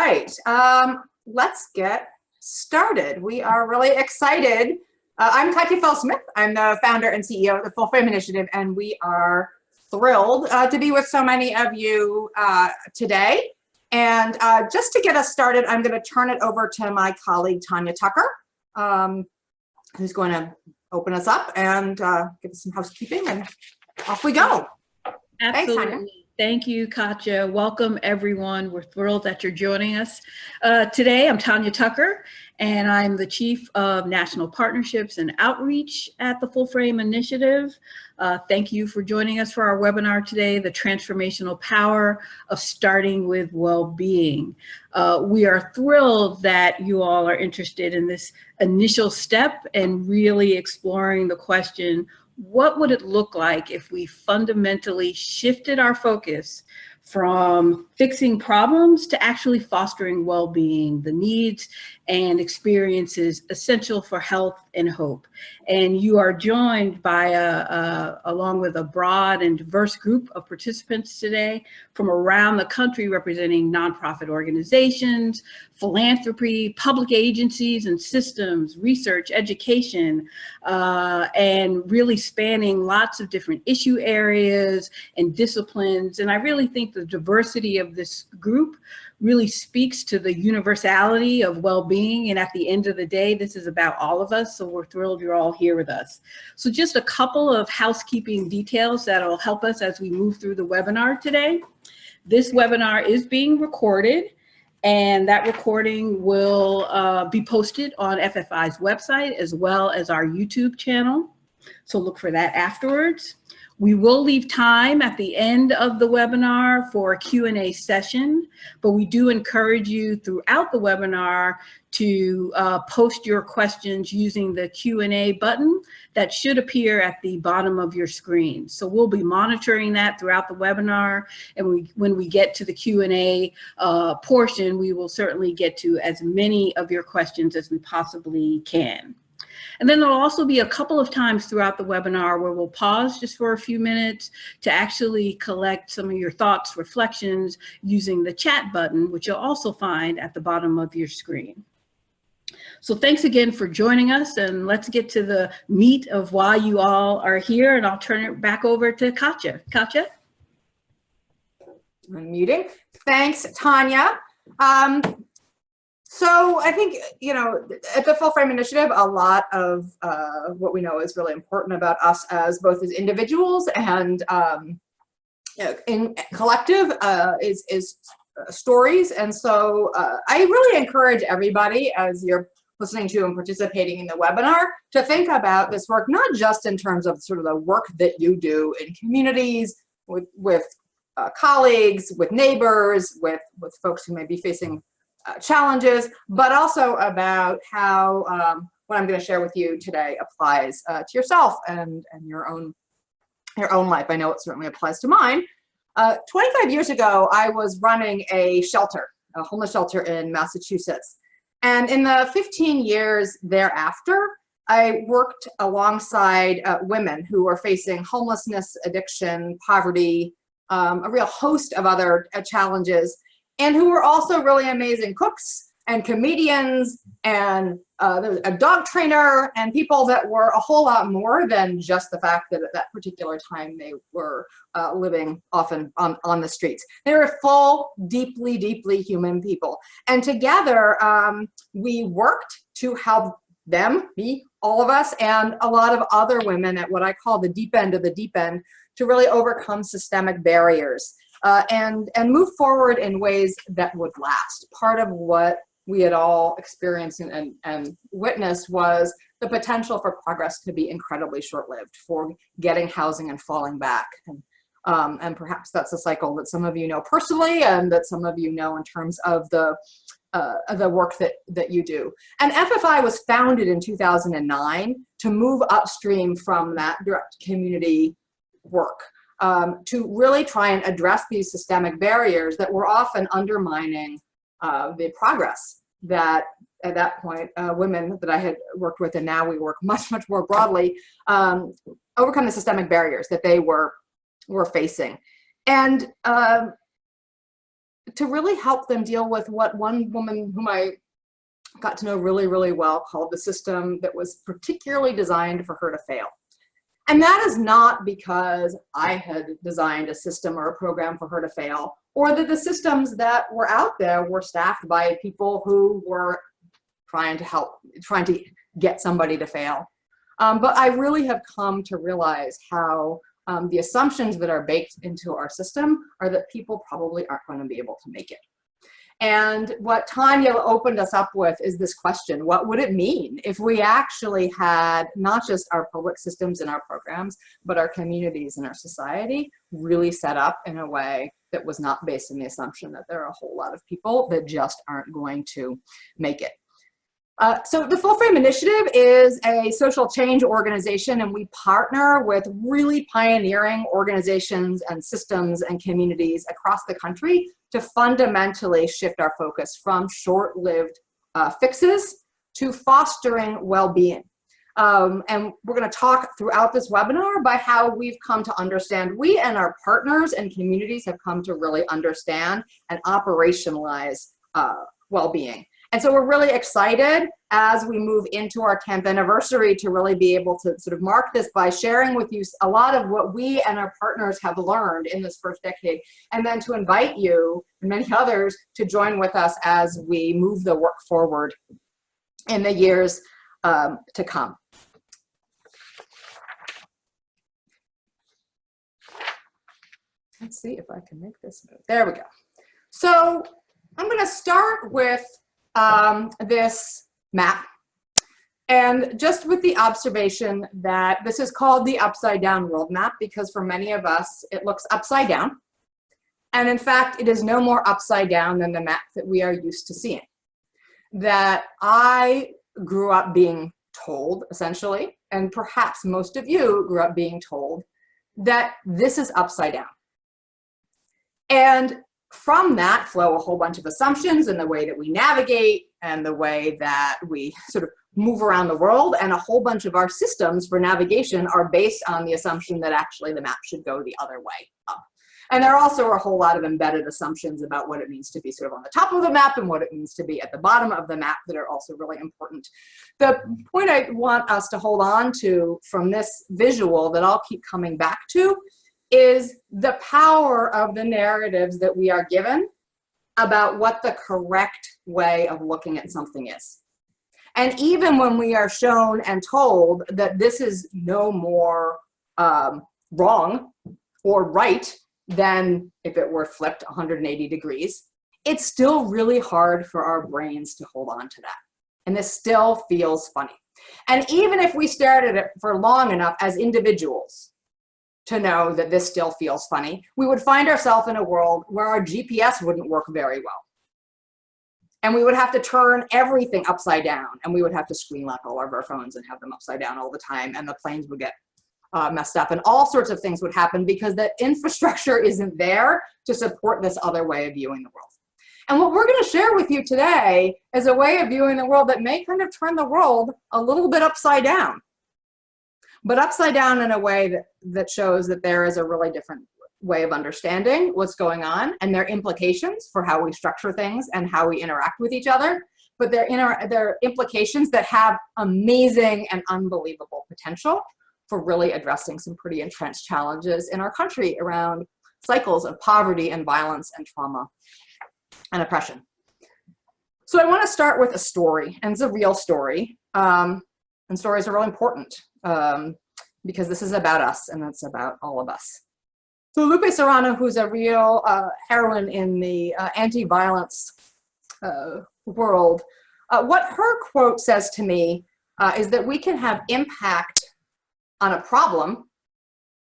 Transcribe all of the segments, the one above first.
right, let's get started. We are really excited. I'm Katya Fell-Smith. I'm the founder and CEO of the Full Frame Initiative, and we are thrilled to be with so many of you today. And just to get us started, I'm going to turn it over to my colleague, Tanya Tucker, who's going to open us up and give us some housekeeping, and off we go. Absolutely. Thanks, Tanya. Thank you, Katya. Welcome, everyone. We're thrilled that you're joining us. Today, I'm Tanya Tucker, and I'm the Chief of National Partnerships and Outreach at the Full Frame Initiative. Thank you for joining us for our webinar today, The Transformational Power of Starting with Wellbeing. We are thrilled that you all are interested in this initial step and really exploring the question, what would it look like if we fundamentally shifted our focus from fixing problems to actually fostering well-being, the needs and experiences essential for health and hope? And you are joined by along with a broad and diverse group of participants today from around the country, representing nonprofit organizations, philanthropy, public agencies and systems, research, education, and really spanning lots of different issue areas and disciplines. And I really think the diversity of this group really speaks to the universality of well-being. And at the end of the day, this is about all of us. So we're thrilled you're all here with us. So just a couple of housekeeping details that'll help us as we move through the webinar today. This webinar is being recorded, and that recording will be posted on FFI's website as well as our YouTube channel. So look for that afterwards. We will leave time at the end of the webinar for a Q&A session, but we do encourage you throughout the webinar to post your questions using the Q&A button that should appear at the bottom of your screen. So we'll be monitoring that throughout the webinar, and when we get to the Q&A portion, we will certainly get to as many of your questions as we possibly can. And then there'll also be a couple of times throughout the webinar where we'll pause just for a few minutes to actually collect some of your thoughts, reflections using the chat button, which you'll also find at the bottom of your screen. So thanks again for joining us, and let's get to the meat of why you all are here, and I'll turn it back over to Katya. Katya? Unmuting. Thanks, Tanya. So I think, you know, at the Full Frame Initiative, a lot of what we know is really important about us as both as individuals and in collective is stories. And so I really encourage everybody, as you're listening to and participating in the webinar, to think about this work, not just in terms of sort of the work that you do in communities, with colleagues, with neighbors, with folks who may be facing challenges, but also about how what I'm going to share with you today applies to yourself and your own life. I know it certainly applies to mine. 25 years ago, I was running a shelter, a homeless shelter in Massachusetts. And in the 15 years thereafter, I worked alongside women who were facing homelessness, addiction, poverty, a real host of other challenges, and who were also really amazing cooks and comedians and there was a dog trainer and people that were a whole lot more than just the fact that at that particular time they were living often on the streets. They were full, deeply, deeply human people. And together we worked to help them, me, all of us, and a lot of other women at what I call the deep end of the deep end to really overcome systemic barriers. And move forward in ways that would last. Part of what we had all experienced and witnessed was the potential for progress to be incredibly short-lived, for getting housing and falling back. And perhaps that's a cycle that some of you know personally, and that some of you know in terms of the work that you do. And FFI was founded in 2009 to move upstream from that direct community work. To really try and address these systemic barriers that were often undermining the progress that at that point women that I had worked with, and now we work much, much more broadly, overcome the systemic barriers that they were facing. And to really help them deal with what one woman whom I got to know really, really well called the system that was particularly designed for her to fail. And that is not because I had designed a system or a program for her to fail, or that the systems that were out there were staffed by people who were trying to get somebody to fail. But I really have come to realize how the assumptions that are baked into our system are that people probably aren't going to be able to make it. And what Tanya opened us up with is this question: what would it mean if we actually had not just our public systems and our programs, but our communities and our society really set up in a way that was not based on the assumption that there are a whole lot of people that just aren't going to make it? So the Full Frame Initiative is a social change organization, and we partner with really pioneering organizations and systems and communities across the country to fundamentally shift our focus from short-lived fixes to fostering well-being. And we're going to talk throughout this webinar by how we've come to understand, we and our partners and communities have come to really understand and operationalize well-being. And so we're really excited as we move into our 10th anniversary to really be able to sort of mark this by sharing with you a lot of what we and our partners have learned in this first decade, and then to invite you and many others to join with us as we move the work forward in the years to come. Let's see if I can make this move. There we go. So I'm going to start with this map, and just with the observation that this is called the upside down world map because for many of us it looks upside down, and in fact it is no more upside down than the map that we are used to seeing. That I grew up being told, essentially, and perhaps most of you grew up being told, that this is upside down. And from that flow a whole bunch of assumptions in the way that we navigate and the way that we sort of move around the world, and a whole bunch of our systems for navigation are based on the assumption that actually the map should go the other way up. And there are also a whole lot of embedded assumptions about what it means to be sort of on the top of the map and what it means to be at the bottom of the map that are also really important. The point I want us to hold on to from this visual that I'll keep coming back to is the power of the narratives that we are given about what the correct way of looking at something is. And even when we are shown and told that this is no more wrong or right than if it were flipped 180 degrees, it's still really hard for our brains to hold on to that. And this still feels funny. And even if we stared at it for long enough as individuals to know that this still feels funny, we would find ourselves in a world where our GPS wouldn't work very well. And we would have to turn everything upside down, and we would have to screen lock all of our phones and have them upside down all the time, and the planes would get messed up, and all sorts of things would happen because the infrastructure isn't there to support this other way of viewing the world. And what we're going to share with you today is a way of viewing the world that may kind of turn the world a little bit upside down, but upside down in a way that shows that there is a really different way of understanding what's going on and their implications for how we structure things and how we interact with each other. But they're implications that have amazing and unbelievable potential for really addressing some pretty entrenched challenges in our country around cycles of poverty and violence and trauma and oppression. So I want to start with a story, and it's a real story. And stories are really important because this is about us and it's about all of us. So Lupe Serrano, who's a real heroine in the anti-violence world, what her quote says to me is that we can have impact on a problem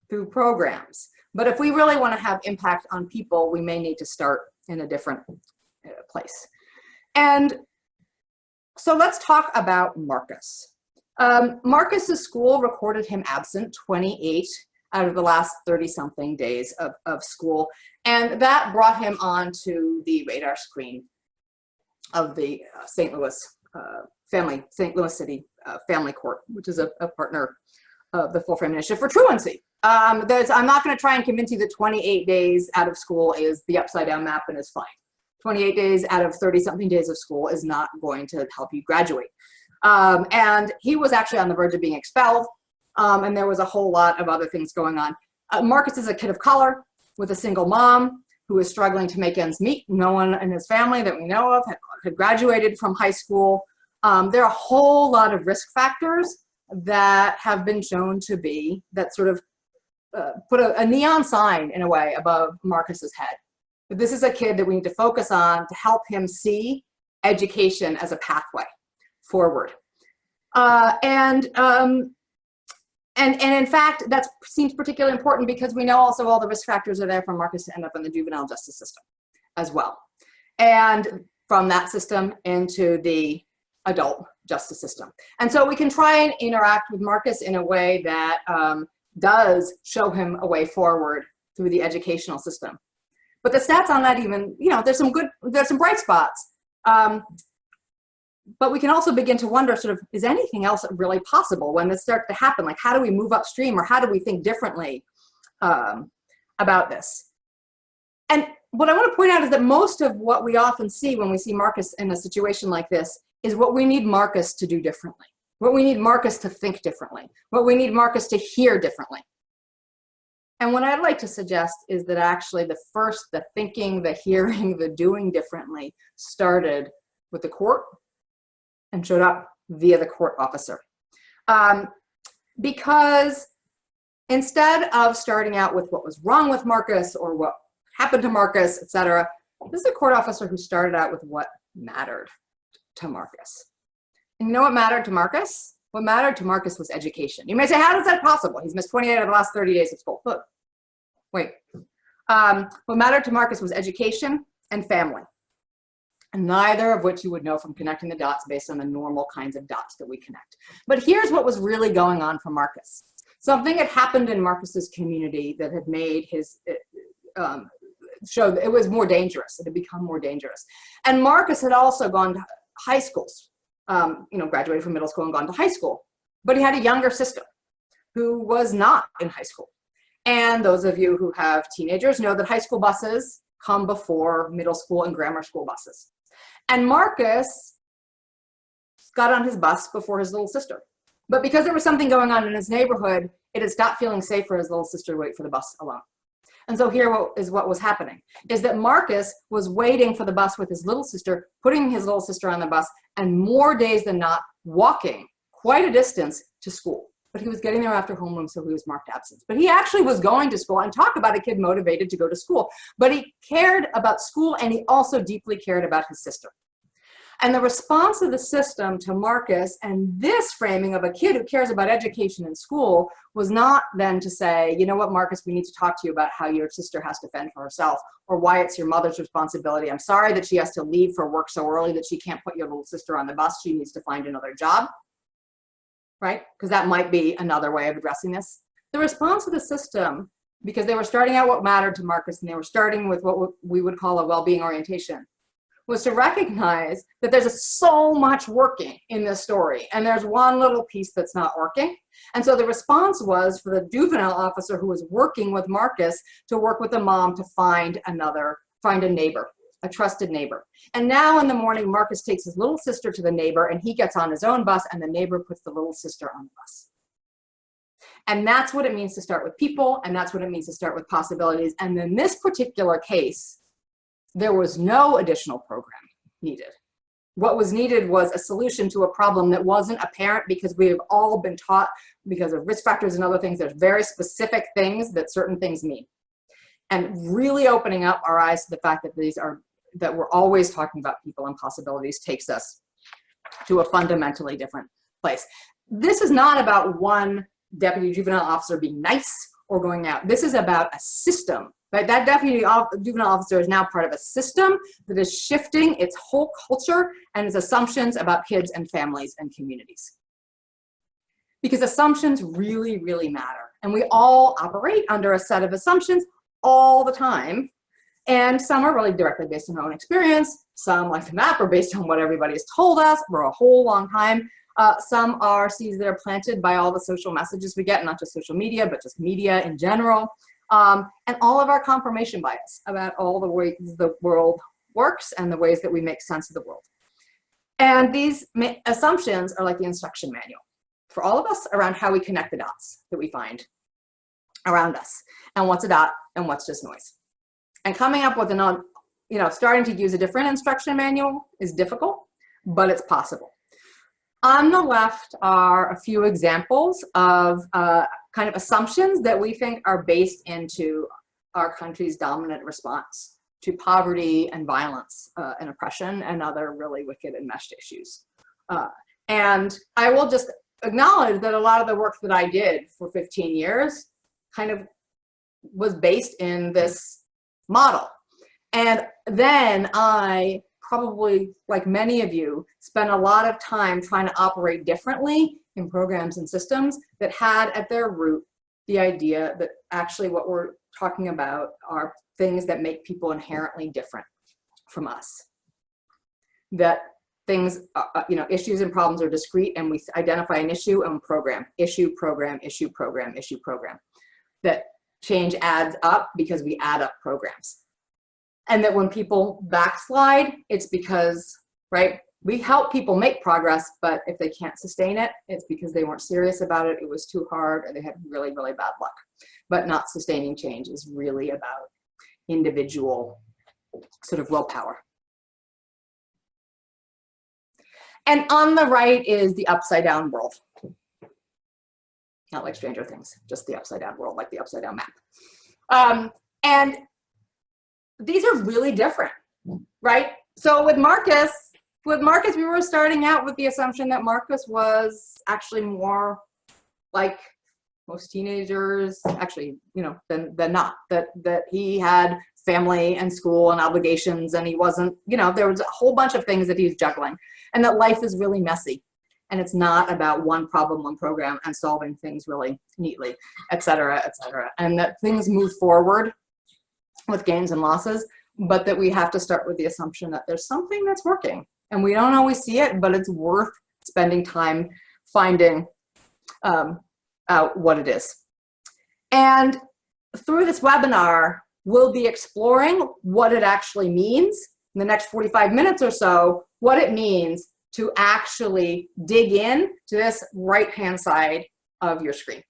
through programs. But if we really want to have impact on people, we may need to start in a different place. And so let's talk about Marcus. Marcus's school recorded him absent 28 out of the last 30-something days of school. And that brought him onto the radar screen of the St. Louis City Family Court, which is a partner of the Full Frame Initiative for Truancy. I'm not going to try and convince you that 28 days out of school is the upside down map and is fine. 28 days out of 30-something days of school is not going to help you graduate. And he was actually on the verge of being expelled, and there was a whole lot of other things going on. Marcus is a kid of color with a single mom who is struggling to make ends meet. No one in his family that we know of had graduated from high school. There are a whole lot of risk factors that have been shown to be, that sort of put a neon sign in a way above Marcus's head. But this is a kid that we need to focus on to help him see education as a pathway forward. And in fact, that seems particularly important because we know also all the risk factors are there for Marcus to end up in the juvenile justice system as well. And from that system into the adult justice system. And so we can try and interact with Marcus in a way that does show him a way forward through the educational system. But the stats on that even, you know, there's some bright spots. But we can also begin to wonder, sort of, is anything else really possible when this starts to happen? Like, how do we move upstream, or how do we think differently about this? And what I want to point out is that most of what we often see when we see Marcus in a situation like this is what we need Marcus to do differently, what we need Marcus to think differently, what we need Marcus to hear differently. And what I'd like to suggest is that actually the thinking, the hearing, the doing differently started with the court and showed up via the court officer. Because instead of starting out with what was wrong with Marcus or what happened to Marcus, etc., this is a court officer who started out with what mattered to Marcus. And you know what mattered to Marcus? What mattered to Marcus was education. You may say, how is that possible? He's missed 28 of the last 30 days of school. Look, wait. What mattered to Marcus was education and family. And neither of which you would know from connecting the dots based on the normal kinds of dots that we connect. But here's what was really going on for Marcus. Something had happened in Marcus's community that had made his, showed it was more dangerous. It had become more dangerous. And Marcus had also gone to high schools, you know, graduated from middle school and gone to high school. But he had a younger sister who was not in high school. And those of you who have teenagers know that high school buses come before middle school and grammar school buses. And Marcus got on his bus before his little sister. But because there was something going on in his neighborhood, it had stopped feeling safe for his little sister to wait for the bus alone. And so here is what was happening, is that Marcus was waiting for the bus with his little sister, putting his little sister on the bus, and more days than not, walking quite a distance to school. But he was getting there after homeroom, so he was marked absence. But he actually was going to school, and talk about a kid motivated to go to school. But he cared about school, and he also deeply cared about his sister. And the response of the system to Marcus and this framing of a kid who cares about education and school was not then to say, you know what, Marcus, we need to talk to you about how your sister has to fend for herself, or why it's your mother's responsibility. I'm sorry that she has to leave for work so early that she can't put your little sister on the bus. She needs to find another job. Right? Because that might be another way of addressing this. The response of the system, because they were starting out what mattered to Marcus, and they were starting with what we would call a well-being orientation, was to recognize that there's so much working in this story, and there's one little piece that's not working. And so the response was for the juvenile officer who was working with Marcus to work with the mom to find a neighbor, a trusted neighbor. And now in the morning, Marcus takes his little sister to the neighbor, and he gets on his own bus, and the neighbor puts the little sister on the bus. And that's what it means to start with people, and that's what it means to start with possibilities. And in this particular case, there was no additional program needed. What was needed was a solution to a problem that wasn't apparent, because we have all been taught, because of risk factors and other things, there's very specific things that certain things mean. And really opening up our eyes to the fact that we're always talking about people and possibilities takes us to a fundamentally different place. This is not about one deputy juvenile officer being nice or going out. This is about a system. Right? That deputy juvenile officer is now part of a system that is shifting its whole culture and its assumptions about kids and families and communities. Because assumptions really, really matter. And we all operate under a set of assumptions all the time. And some are really directly based on our own experience. Some, like the map, are based on what everybody has told us for a whole long time. Some are seeds that are planted by all the social messages we get, not just social media, but just media in general. And all of our confirmation bias about all the ways the world works and the ways that we make sense of the world. And these assumptions are like the instruction manual for all of us around how we connect the dots that we find around us, and what's a dot and what's just noise. And coming up with starting to use a different instruction manual is difficult, but it's possible. On the left are a few examples of kind of assumptions that we think are based into our country's dominant response to poverty and violence and oppression and other really wicked and meshed issues. And I will just acknowledge that a lot of the work that I did for 15 years kind of was based in this model. And then I probably, like many of you, spent a lot of time trying to operate differently in programs and systems that had at their root the idea that actually what we're talking about are things that make people inherently different from us. That things, issues and problems are discrete, and we identify an issue and program, issue, program, issue, program, issue, program. That change adds up because we add up programs. And that when people backslide, it's because, right, we help people make progress, but if they can't sustain it, it's because they weren't serious about it, it was too hard, or they had really, really bad luck. But not sustaining change is really about individual sort of willpower. And on the right is the upside down world. Not like Stranger Things, just the upside down world, like the upside down map. And these are really different, right? So with Marcus, we were starting out with the assumption that Marcus was actually more like most teenagers, actually, than not. That he had family and school and obligations, and he wasn't, there was a whole bunch of things that he's juggling, and that life is really messy. And it's not about one problem, one program, and solving things really neatly, et cetera, et cetera. And that things move forward with gains and losses, but that we have to start with the assumption that there's something that's working. And we don't always see it, but it's worth spending time finding out what it is. And through this webinar, we'll be exploring what it actually means in the next 45 minutes or so, what it means to actually dig in to this right-hand side of your screen,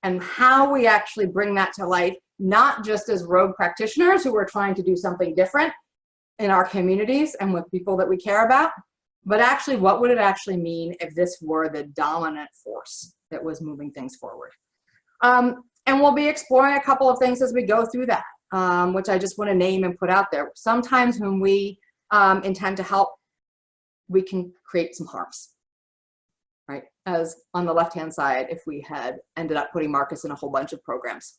and how we actually bring that to life, not just as rogue practitioners who are trying to do something different in our communities and with people that we care about, but actually what would it actually mean if this were the dominant force that was moving things forward. And we'll be exploring a couple of things as we go through that, which I just want to name and put out there. Sometimes when we intend to help, we can create some harms, right? As on the left-hand side, if we had ended up putting Marcus in a whole bunch of programs,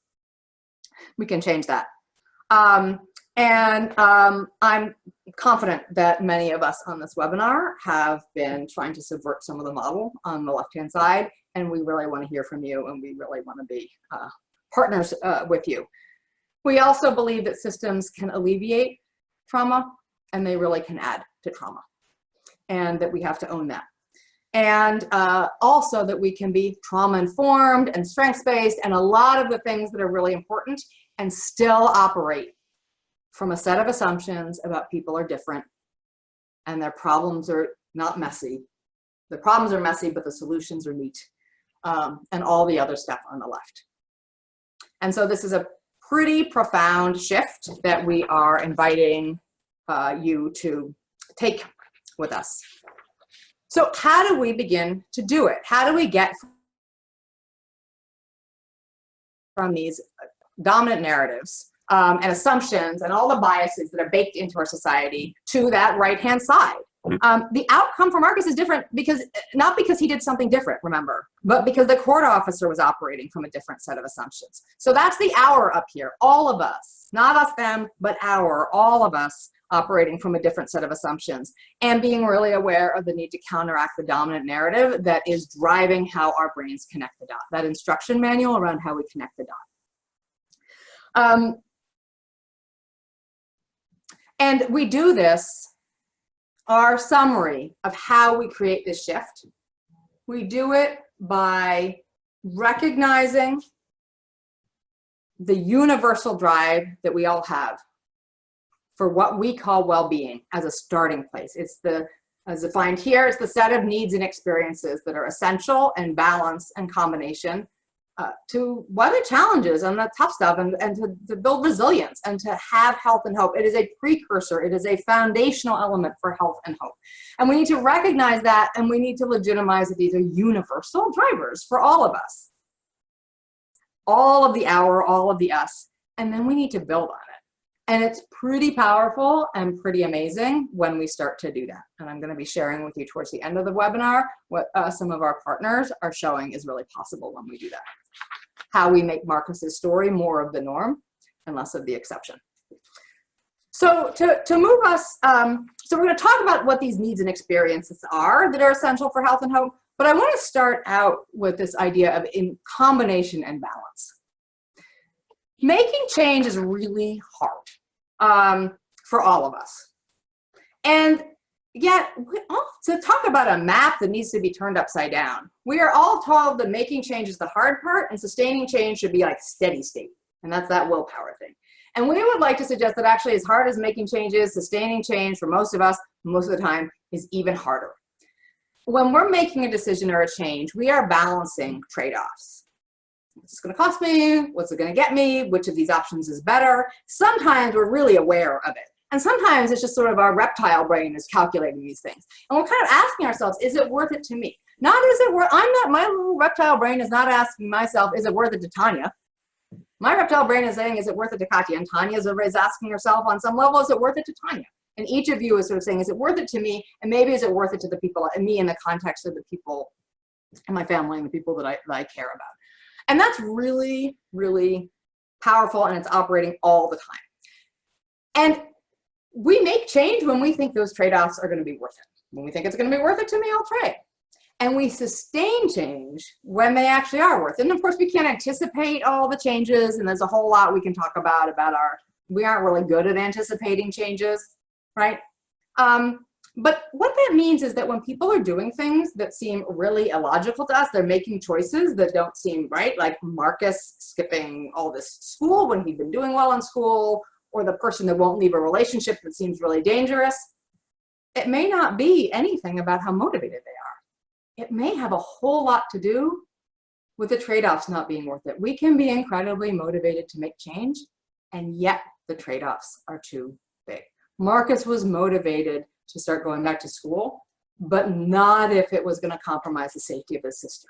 we can change that. I'm confident that many of us on this webinar have been trying to subvert some of the model on the left-hand side, and we really want to hear from you, and we really want to be partners with you. We also believe that systems can alleviate trauma, and they really can add to trauma, and that we have to own that. And also that we can be trauma-informed and strengths-based and a lot of the things that are really important, and still operate from a set of assumptions about people are different and their problems are not messy. The problems are messy, but the solutions are neat, and all the other stuff on the left. And so this is a pretty profound shift that we are inviting you to take with us. So how do we begin to do it? How do we get from these dominant narratives and assumptions and all the biases that are baked into our society to that right-hand side? The outcome for Marcus is different because, not because he did something different, remember, but because the court officer was operating from a different set of assumptions. So that's the our up here, all of us, not us, them, but all of us operating from a different set of assumptions, and being really aware of the need to counteract the dominant narrative that is driving how our brains connect the dot, that instruction manual around how we connect the dot. And we do this, our summary of how we create this shift. We do it by recognizing the universal drive that we all have for what we call well-being as a starting place. It's as defined here, it's the set of needs and experiences that are essential and balanced and combination to weather challenges and the tough stuff, and to build resilience and to have health and hope. It is a precursor. It is a foundational element for health and hope. And we need to recognize that, and we need to legitimize that these are universal drivers for all of us. All of the our, all of the us. And then we need to build on it. And it's pretty powerful and pretty amazing when we start to do that. And I'm going to be sharing with you towards the end of the webinar what some of our partners are showing is really possible when we do that. How we make Marcus's story more of the norm and less of the exception. So to move us, so we're going to talk about what these needs and experiences are that are essential for health and hope. But I want to start out with this idea of in combination and balance. Making change is really hard for all of us. And yet, to talk about a map that needs to be turned upside down, we are all told that making change is the hard part and sustaining change should be like steady state. And that's that willpower thing. And we would like to suggest that actually as hard as making change is, sustaining change for most of us, most of the time, is even harder. When we're making a decision or a change, we are balancing trade-offs. What's it going to cost me? What's it going to get me? Which of these options is better? Sometimes we're really aware of it. And sometimes it's just sort of our reptile brain is calculating these things. And we're kind of asking ourselves, is it worth it to me? Not is it worth, my little reptile brain is not asking myself, is it worth it to Tanya? My reptile brain is saying, is it worth it to Katya? And Tanya is asking herself on some level, is it worth it to Tanya? And each of you is sort of saying, is it worth it to me? And maybe is it worth it to the people, and me in the context of the people in my family and the people that I care about. And that's really, really powerful, and it's operating all the time. And we make change when we think those trade-offs are going to be worth it. When we think it's going to be worth it to me, I'll trade. And we sustain change when they actually are worth it. And of course, we can't anticipate all the changes, and there's a whole lot we can talk about we aren't really good at anticipating changes, right? But what that means is that when people are doing things that seem really illogical to us, they're making choices that don't seem right, like Marcus skipping all this school when he'd been doing well in school, or the person that won't leave a relationship that seems really dangerous. It may not be anything about how motivated they are. It may have a whole lot to do with the trade-offs not being worth it. We can be incredibly motivated to make change, and yet the trade-offs are too big. Marcus was motivated to start going back to school, but not if it was going to compromise the safety of his sister.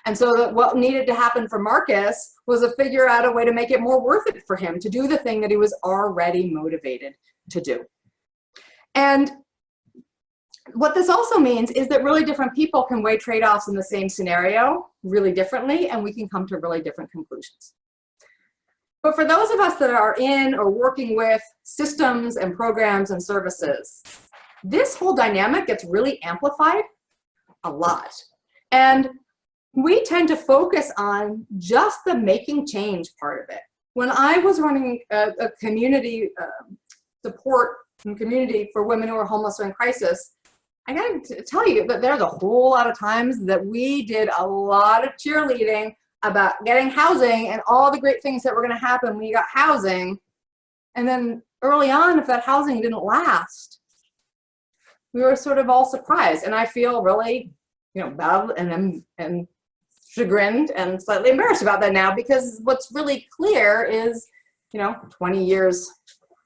And so what needed to happen for Marcus was to figure out a way to make it more worth it for him to do the thing that he was already motivated to do. And what this also means is that really different people can weigh trade-offs in the same scenario really differently, and we can come to really different conclusions. But for those of us that are in or working with systems and programs and services, this whole dynamic gets really amplified a lot. And we tend to focus on just the making change part of it. When I was running a community support and community for women who are homeless or in crisis, I got to tell you that there's a whole lot of times that we did a lot of cheerleading about getting housing and all the great things that were going to happen when you got housing. And then early on, if that housing didn't last, we were sort of all surprised. And I feel really, bad and chagrined and slightly embarrassed about that now, because what's really clear is, 20 years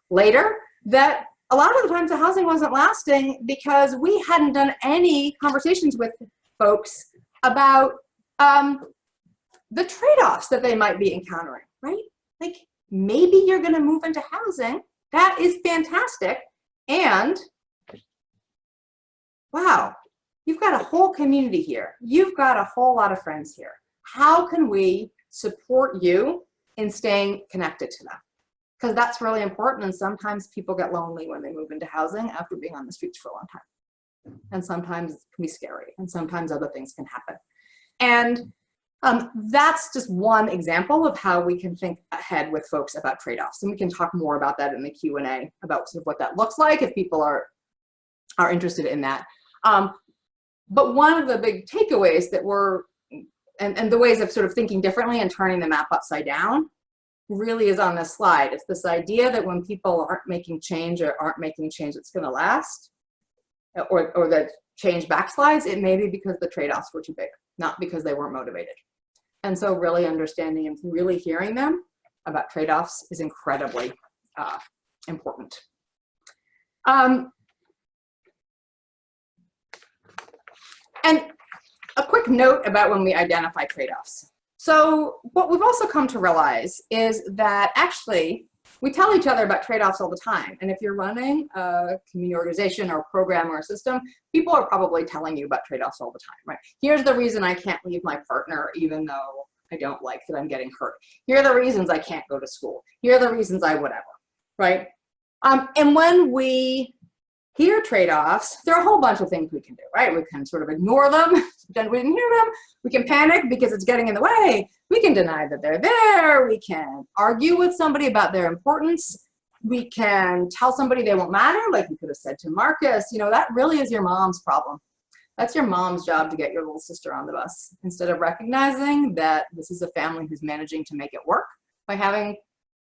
later, that a lot of the times the housing wasn't lasting because we hadn't done any conversations with folks about the trade-offs that they might be encountering, right? Like, maybe you're going to move into housing. That is fantastic. And wow, you've got a whole community here. You've got a whole lot of friends here. How can we support you in staying connected to them? Because that's really important. And sometimes people get lonely when they move into housing after being on the streets for a long time. And sometimes it can be scary. And sometimes other things can happen. And that's just one example of how we can think ahead with folks about trade-offs. And we can talk more about that in the Q&A about sort of what that looks like if people are interested in that. But one of the big takeaways that and the ways of sort of thinking differently and turning the map upside down really is on this slide. It's this idea that when people aren't making change or aren't making change that's going to last, or that change backslides, it may be because the trade-offs were too big, not because they weren't motivated. And so really understanding and really hearing them about trade-offs is incredibly important. And a quick note about when we identify trade-offs. So what we've also come to realize is that actually we tell each other about trade-offs all the time. And if you're running a community organization or a program or a system, people are probably telling you about trade-offs all the time, right? Here's the reason I can't leave my partner even though I don't like that I'm getting hurt. Here are the reasons I can't go to school. Here are the reasons I whatever, right? And when we hear trade-offs, there are a whole bunch of things we can do, right? We can sort of ignore them, pretend we didn't hear them. We can panic because it's getting in the way. We can deny that they're there. We can argue with somebody about their importance. We can tell somebody they won't matter, like we could have said to Marcus, you know, that really is your mom's problem. That's your mom's job to get your little sister on the bus, instead of recognizing that this is a family who's managing to make it work by having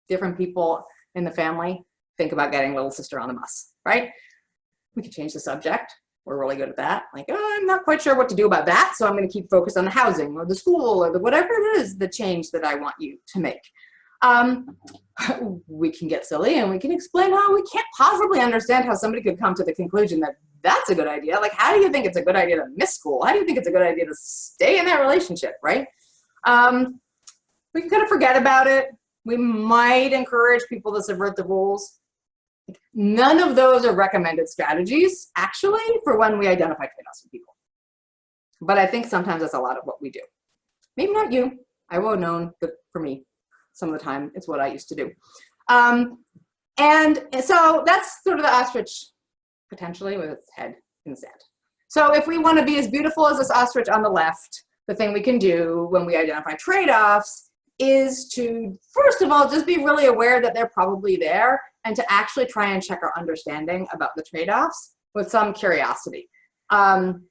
different people in the family think about getting little sister on the bus, right? We could change the subject. We're really good at that. Like, oh, I'm not quite sure what to do about that, so I'm going to keep focused on the housing or the school or the whatever it is, the change that I want you to make. We can get silly and we can explain how we can't possibly understand how somebody could come to the conclusion that that's a good idea. Like, how do you think it's a good idea to miss school? How do you think it's a good idea to stay in that relationship, right? We can kind of forget about it. We might encourage people to subvert the rules. None of those are recommended strategies, actually, for when we identify trade-offs with people. But I think sometimes that's a lot of what we do. Maybe not you. I will have known, but for me, some of the time, it's what I used to do. And so that's sort of the ostrich, potentially, with its head in the sand. So if we want to be as beautiful as this ostrich on the left, the thing we can do when we identify trade-offs is to, first of all, just be really aware that they're probably there, and to actually try and check our understanding about the trade-offs with some curiosity. And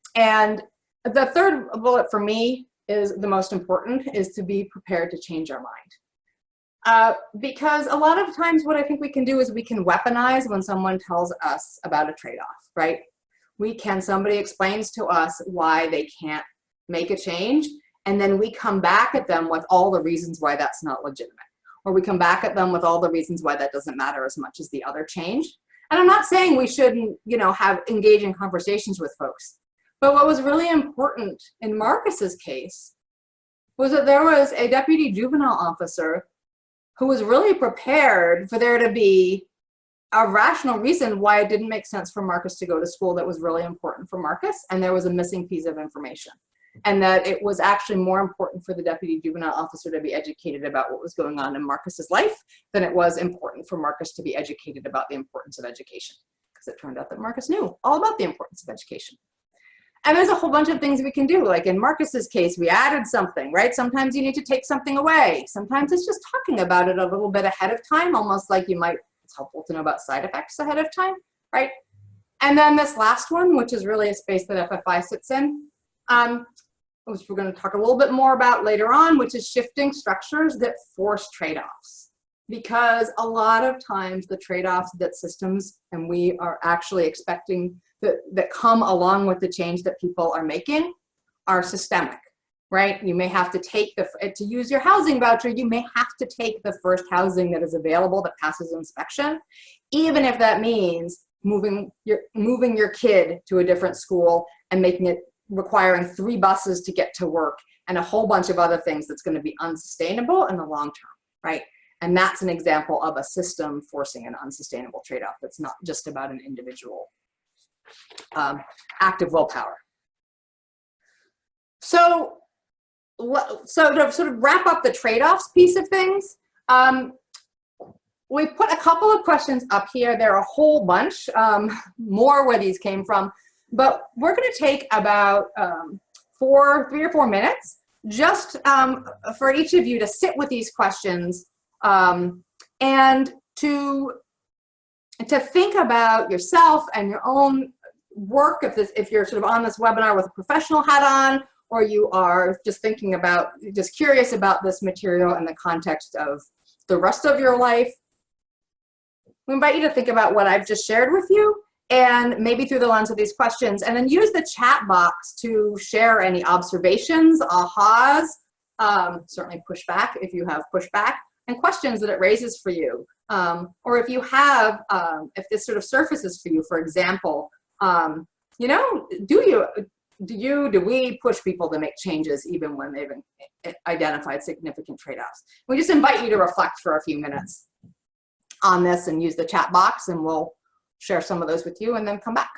the third bullet for me is the most important, is to be prepared to change our mind. Because a lot of times what I think we can do is we can weaponize when someone tells us about a trade-off, right? Somebody explains to us why they can't make a change, and then we come back at them with all the reasons why that's not legitimate. Or we come back at them with all the reasons why that doesn't matter as much as the other change. And I'm not saying we shouldn't, you know, have engaging conversations with folks. But what was really important in Marcus's case was that there was a deputy juvenile officer who was really prepared for there to be a rational reason why it didn't make sense for Marcus to go to school that was really important for Marcus, and there was a missing piece of information. And that it was actually more important for the deputy juvenile officer to be educated about what was going on in Marcus's life than it was important for Marcus to be educated about the importance of education. Because it turned out that Marcus knew all about the importance of education. And there's a whole bunch of things we can do. Like in Marcus's case, we added something, right? Sometimes you need to take something away. Sometimes it's just talking about it a little bit ahead of time, almost like it's helpful to know about side effects ahead of time, right? And then this last one, which is really a space that FFI sits in, which we're going to talk a little bit more about later on, which is shifting structures that force trade-offs. Because a lot of times the trade-offs that systems and we are actually expecting that come along with the change that people are making are systemic, right? You may have to take to use your housing voucher, you may have to take the first housing that is available that passes inspection, even if that means moving your kid to a different school and requiring 3 buses to get to work and a whole bunch of other things that's going to be unsustainable in the long term, right? And that's an example of a system forcing an unsustainable trade-off that's not just about an individual act of willpower. So to sort of wrap up the trade-offs piece of things, we put a couple of questions up here. There are a whole bunch more where these came from. But we're going to take about 3 or 4 minutes just for each of you to sit with these questions and to think about yourself and your own work. If you're sort of on this webinar with a professional hat on, or you are just thinking about, just curious about this material in the context of the rest of your life, we invite you to think about what I've just shared with you, and maybe through the lens of these questions, and then use the chat box to share any observations, ahas, certainly pushback if you have pushback, and questions that it raises for you. Or if you have, if this sort of surfaces for you, for example, you know, do we push people to make changes even when they've identified significant trade-offs? We just invite you to reflect for a few minutes on this and use the chat box, and we'll share some of those with you and then come back.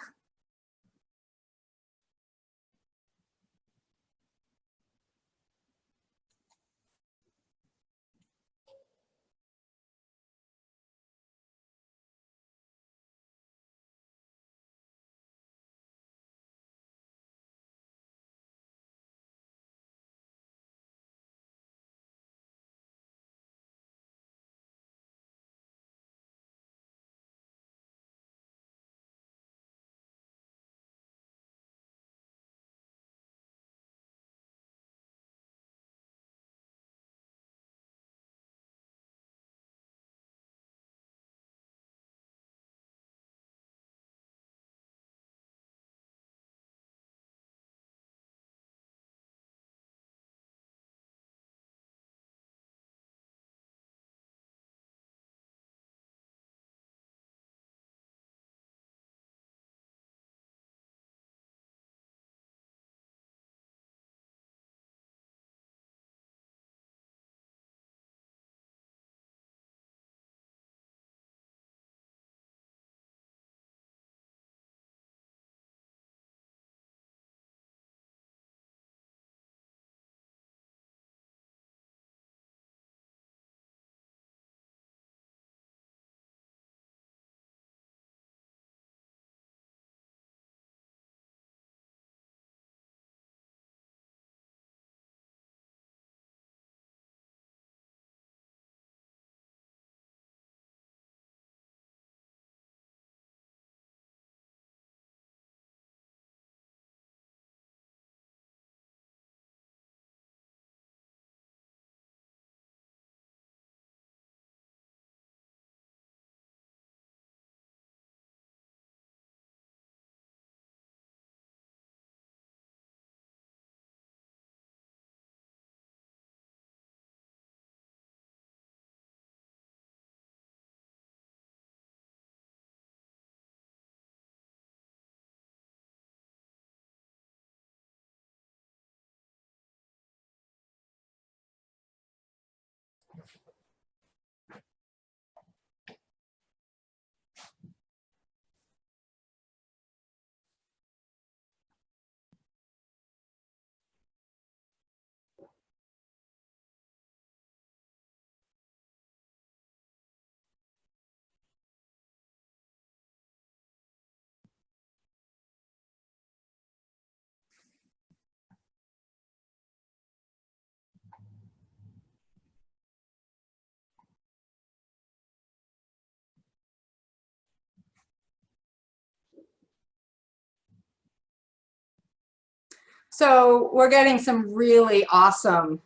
So we're getting some really awesome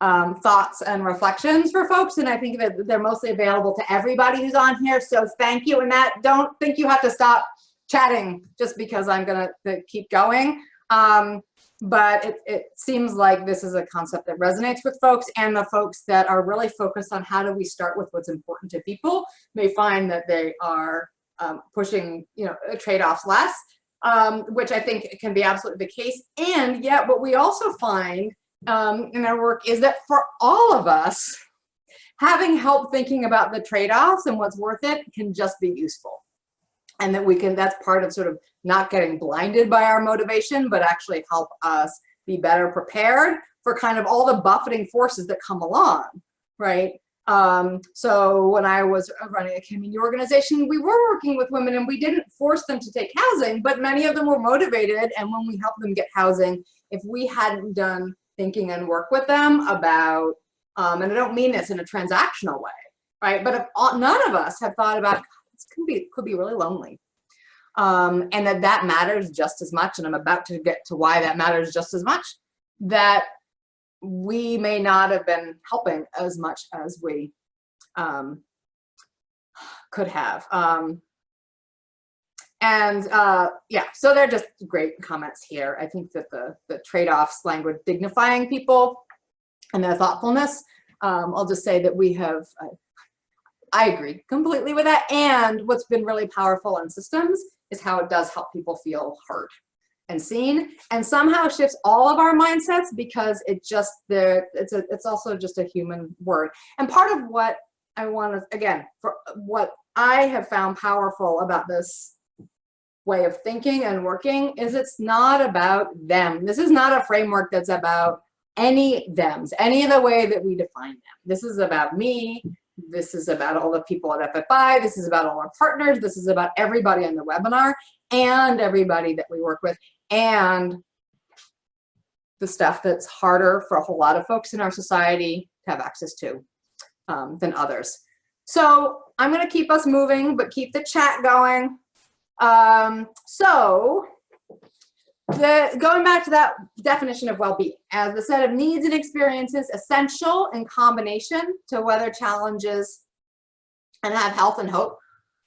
thoughts and reflections for folks, and I think that they're mostly available to everybody who's on here, so thank you. And Matt, don't think you have to stop chatting just because I'm gonna keep going. But it seems like this is a concept that resonates with folks, and the folks that are really focused on how do we start with what's important to people may find that they are pushing, you know, trade-offs less, which I think can be absolutely the case. And yet what we also find in our work is that for all of us, having help thinking about the trade-offs and what's worth it can just be useful. And that we can, that's part of sort of not getting blinded by our motivation, but actually help us be better prepared for kind of all the buffeting forces that come along, right? So when I was running a community organization, we were working with women and we didn't force them to take housing, but many of them were motivated. And when we helped them get housing, if we hadn't done thinking and work with them about, and I don't mean this in a transactional way, right? But if none of us have thought about, this could be really lonely. And that matters just as much, and I'm about to get to why that matters just as much, that we may not have been helping as much as we could have. Yeah, so they're just great comments here. I think that the trade-offs, language dignifying people and their thoughtfulness, I'll just say that we have, I agree completely with that. And what's been really powerful in systems is how it does help people feel heard and seen, and somehow shifts all of our mindsets, because it's also just a human word. And part of what I want to, again, for what I have found powerful about this way of thinking and working is it's not about them. This is not a framework that's about any thems, any of the way that we define them. This is about me. This is about all the people at FFI. This is about all our partners. This is about everybody on the webinar and everybody that we work with, and the stuff that's harder for a whole lot of folks in our society to have access to than others. So I'm going to keep us moving, but keep the chat going. Going back to that definition of well-being as the set of needs and experiences essential in combination to weather challenges and have health and hope.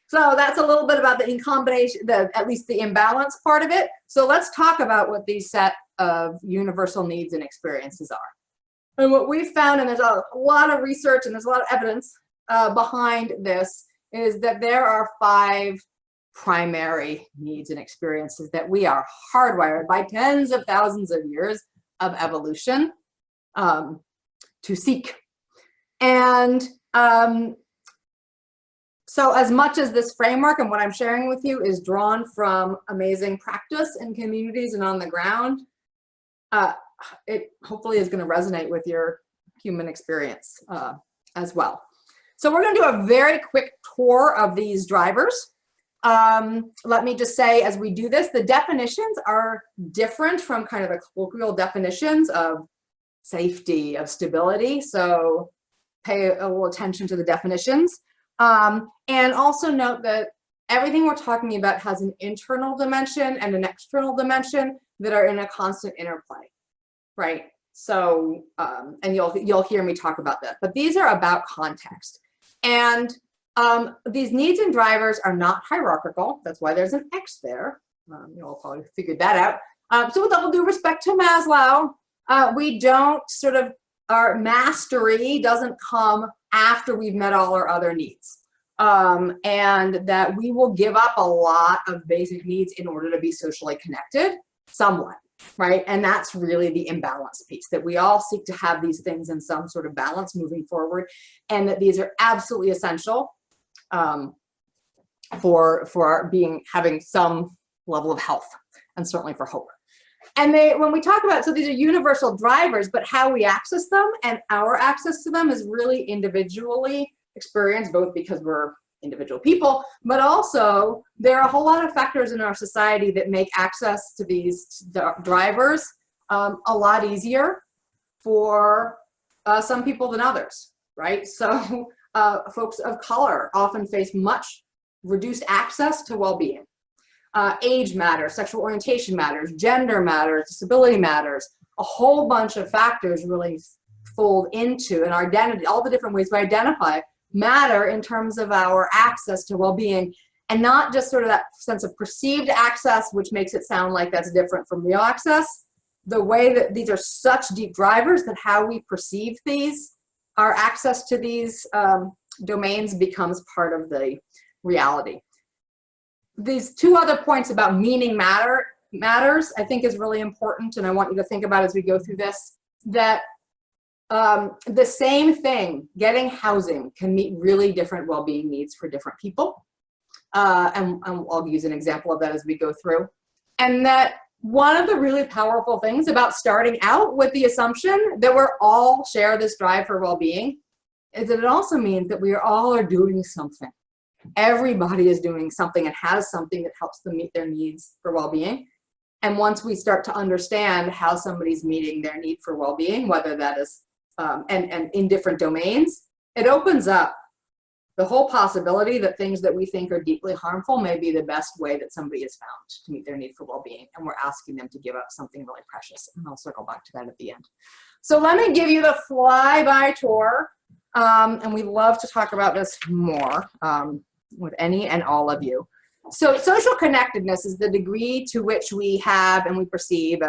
So that's a little bit about the in combination, at least the imbalance part of it. So let's talk about what these set of universal needs and experiences are. And what we've found, and there's a lot of research and there's a lot of evidence behind this, is that there are 5 primary needs and experiences that we are hardwired by tens of thousands of years of evolution to seek. And so as much as this framework and what I'm sharing with you is drawn from amazing practice in communities and on the ground, it hopefully is going to resonate with your human experience as well. So we're going to do a very quick tour of these drivers. Let me just say, as we do this, the definitions are different from kind of the colloquial definitions of safety, of stability. So pay a little attention to the definitions. And also note that everything we're talking about has an internal dimension and an external dimension that are in a constant interplay, right? So, and you'll hear me talk about that, but these are about context. And these needs and drivers are not hierarchical. That's why there's an X there. You'll probably figured that out. So with all due respect to Maslow, we don't sort of, our mastery doesn't come after we've met all our other needs. And that we will give up a lot of basic needs in order to be socially connected somewhat, right? And that's really the imbalance piece, that we all seek to have these things in some sort of balance moving forward, and that these are absolutely essential for our having some level of health, and certainly for hope. And when we talk about, so these are universal drivers, but how we access them and our access to them is really individually experienced, both because we're individual people, but also there are a whole lot of factors in our society that make access to these drivers a lot easier for some people than others, right? So folks of color often face much reduced access to well-being. Age matters, sexual orientation matters, gender matters, disability matters. A whole bunch of factors really fold into an identity. All the different ways we identify matter in terms of our access to well-being, and not just sort of that sense of perceived access, which makes it sound like that's different from real access. The way that these are such deep drivers that how we perceive these, our access to these domains becomes part of the reality. These 2 other points about meaning matters, I think is really important, and I want you to think about as we go through this, that the same thing, getting housing, can meet really different well-being needs for different people. And I'll use an example of that as we go through. And that one of the really powerful things about starting out with the assumption that we're all share this drive for well-being is that it also means that we all are doing something. Everybody is doing something and has something that helps them meet their needs for well-being. And once we start to understand how somebody's meeting their need for well-being, whether that is, and in different domains, it opens up the whole possibility that things that we think are deeply harmful may be the best way that somebody has found to meet their need for well-being. And we're asking them to give up something really precious. And I'll circle back to that at the end. So let me give you the flyby tour And we love to talk about this more with any and all of you. So social connectedness is the degree to which we have and we perceive,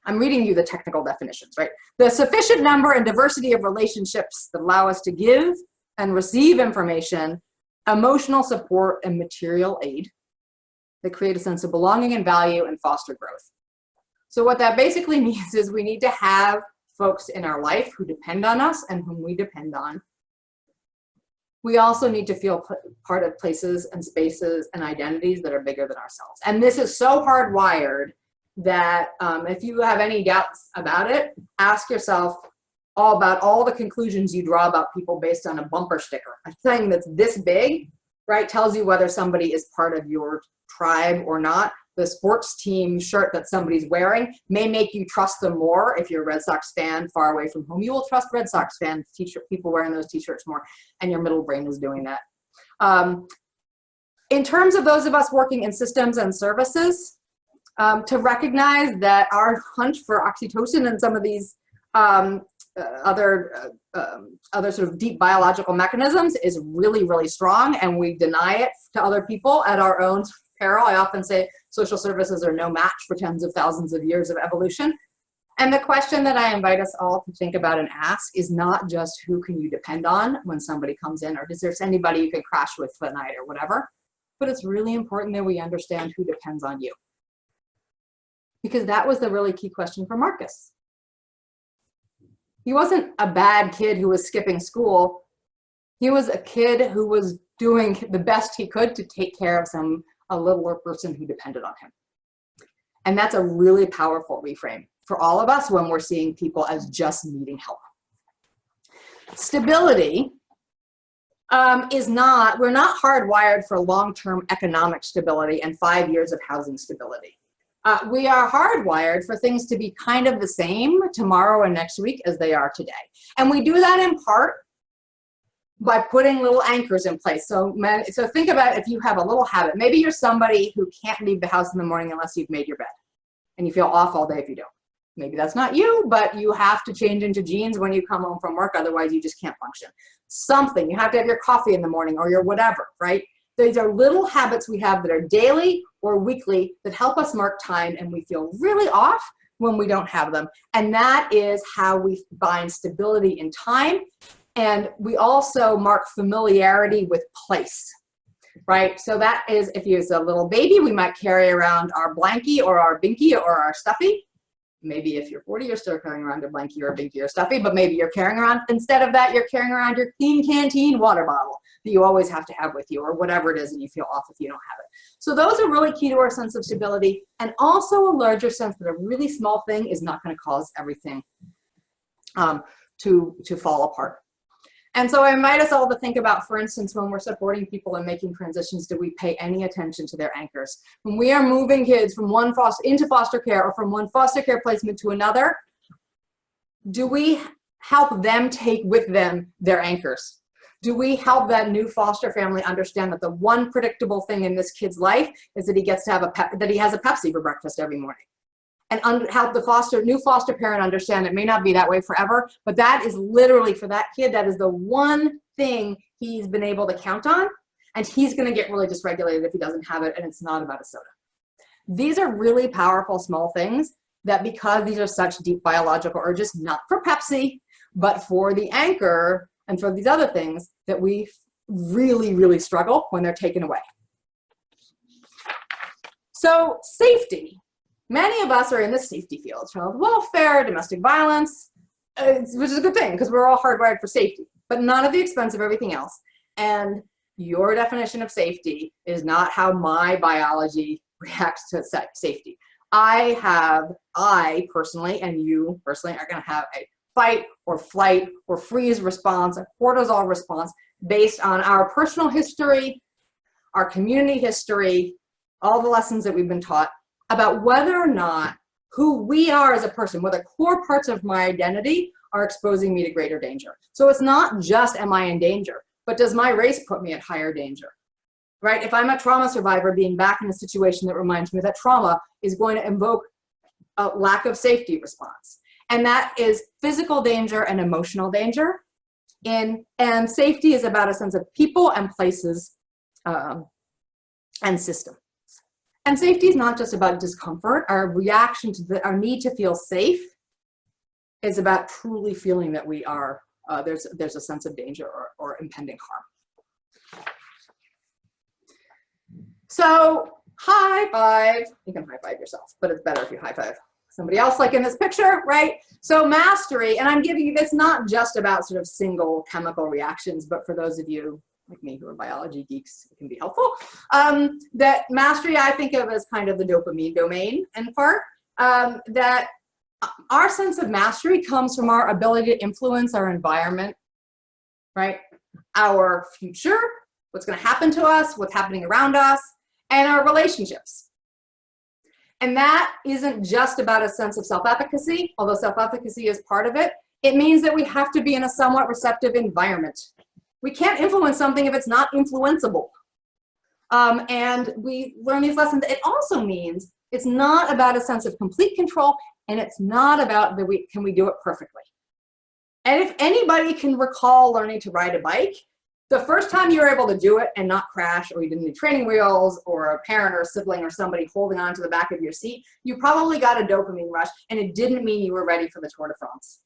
I'm reading you the technical definitions, right? The sufficient number and diversity of relationships that allow us to give and receive information, emotional support, and material aid that create a sense of belonging and value and foster growth. So what that basically means is we need to have folks in our life who depend on us and whom we depend on. We also need to feel part of places and spaces and identities that are bigger than ourselves. And this is so hardwired that if you have any doubts about it, ask yourself about all the conclusions you draw about people based on a bumper sticker. A thing that's this big, right, tells you whether somebody is part of your tribe or not. The sports team shirt that somebody's wearing may make you trust them more. If you're a Red Sox fan far away from home, you will trust Red Sox fans, people wearing those t-shirts more, and your middle brain is doing that. In terms of those of us working in systems and services, to recognize that our hunt for oxytocin and some of these other sort of deep biological mechanisms is really, really strong, and we deny it to other people at our own peril. I often say social services are no match for tens of thousands of years of evolution. And the question that I invite us all to think about and ask is not just who can you depend on when somebody comes in, or is there anybody you can crash with for the night or whatever, but it's really important that we understand who depends on you. Because that was the really key question for Marcus. He wasn't a bad kid who was skipping school. He was a kid who was doing the best he could to take care of a littler person who depended on him. And that's a really powerful reframe for all of us when we're seeing people as just needing help. Stability we're not hardwired for long-term economic stability and 5 years of housing stability. We are hardwired for things to be kind of the same tomorrow and next week as they are today. And we do that in part by putting little anchors in place. So think about if you have a little habit. Maybe you're somebody who can't leave the house in the morning unless you've made your bed, and you feel off all day if you don't. Maybe that's not you, but you have to change into jeans when you come home from work, otherwise you just can't function. Something, you have to have your coffee in the morning or your whatever, right? These are little habits we have that are daily or weekly that help us mark time, and we feel really off when we don't have them. And that is how we find stability in time. And we also mark familiarity with place, right? So that is, if you're a little baby, we might carry around our blankie or our binky or our stuffy. Maybe if you're 40, you're still carrying around a blankie or a binky or stuffy, but maybe you're carrying around, instead of that, you're carrying around your clean canteen water bottle that you always have to have with you, or whatever it is, and you feel off if you don't have it. So those are really key to our sense of stability, and also a larger sense that a really small thing is not going to cause everything to fall apart. And so I invite us all to think about, for instance, when we're supporting people and making transitions, do we pay any attention to their anchors? When we are moving kids from one into foster care or from one foster care placement to another, do we help them take with them their anchors? Do we help that new foster family understand that the one predictable thing in this kid's life is that he gets to have that he has a Pepsi for breakfast every morning? And help the new foster parent understand it may not be that way forever, but that is literally, for that kid, that is the one thing he's been able to count on, and he's going to get really dysregulated if he doesn't have it, and it's not about a soda. These are really powerful small things that, because these are such deep biological urges, not for Pepsi, but for the anchor and for these other things, that we really, really struggle when they're taken away. So safety. Many of us are in the safety field, child welfare, domestic violence, which is a good thing because we're all hardwired for safety, but not at the expense of everything else. And your definition of safety is not how my biology reacts to safety. I personally, and you personally, are going to have a fight or flight or freeze response, a cortisol response based on our personal history, our community history, all the lessons that we've been taught about whether or not who we are as a person, whether core parts of my identity are exposing me to greater danger. So it's not just am I in danger, but does my race put me at higher danger, right? If I'm a trauma survivor, being back in a situation that reminds me that trauma is going to invoke a lack of safety response. And that is physical danger and emotional danger. And safety is about a sense of people and places and systems. And safety is not just about discomfort. Our reaction to our need to feel safe is about truly feeling that we are, there's a sense of danger or impending harm. So high five, you can high five yourself, but it's better if you high five somebody else, like in this picture, right? So mastery, and I'm giving you this not just about sort of single chemical reactions, but for those of you like me who are biology geeks, it can be helpful. That mastery I think of as kind of the dopamine domain in part, that our sense of mastery comes from our ability to influence our environment, right? Our future, what's going to happen to us, what's happening around us, and our relationships. And that isn't just about a sense of self-efficacy, although self-efficacy is part of it. It means that we have to be in a somewhat receptive environment. We can't influence something if it's not influenceable. And we learn these lessons. It also means it's not about a sense of complete control, and it's not about can we do it perfectly. And if anybody can recall learning to ride a bike, the first time you were able to do it and not crash, or you didn't need training wheels, or a parent or a sibling or somebody holding on to the back of your seat, you probably got a dopamine rush, and it didn't mean you were ready for the Tour de France.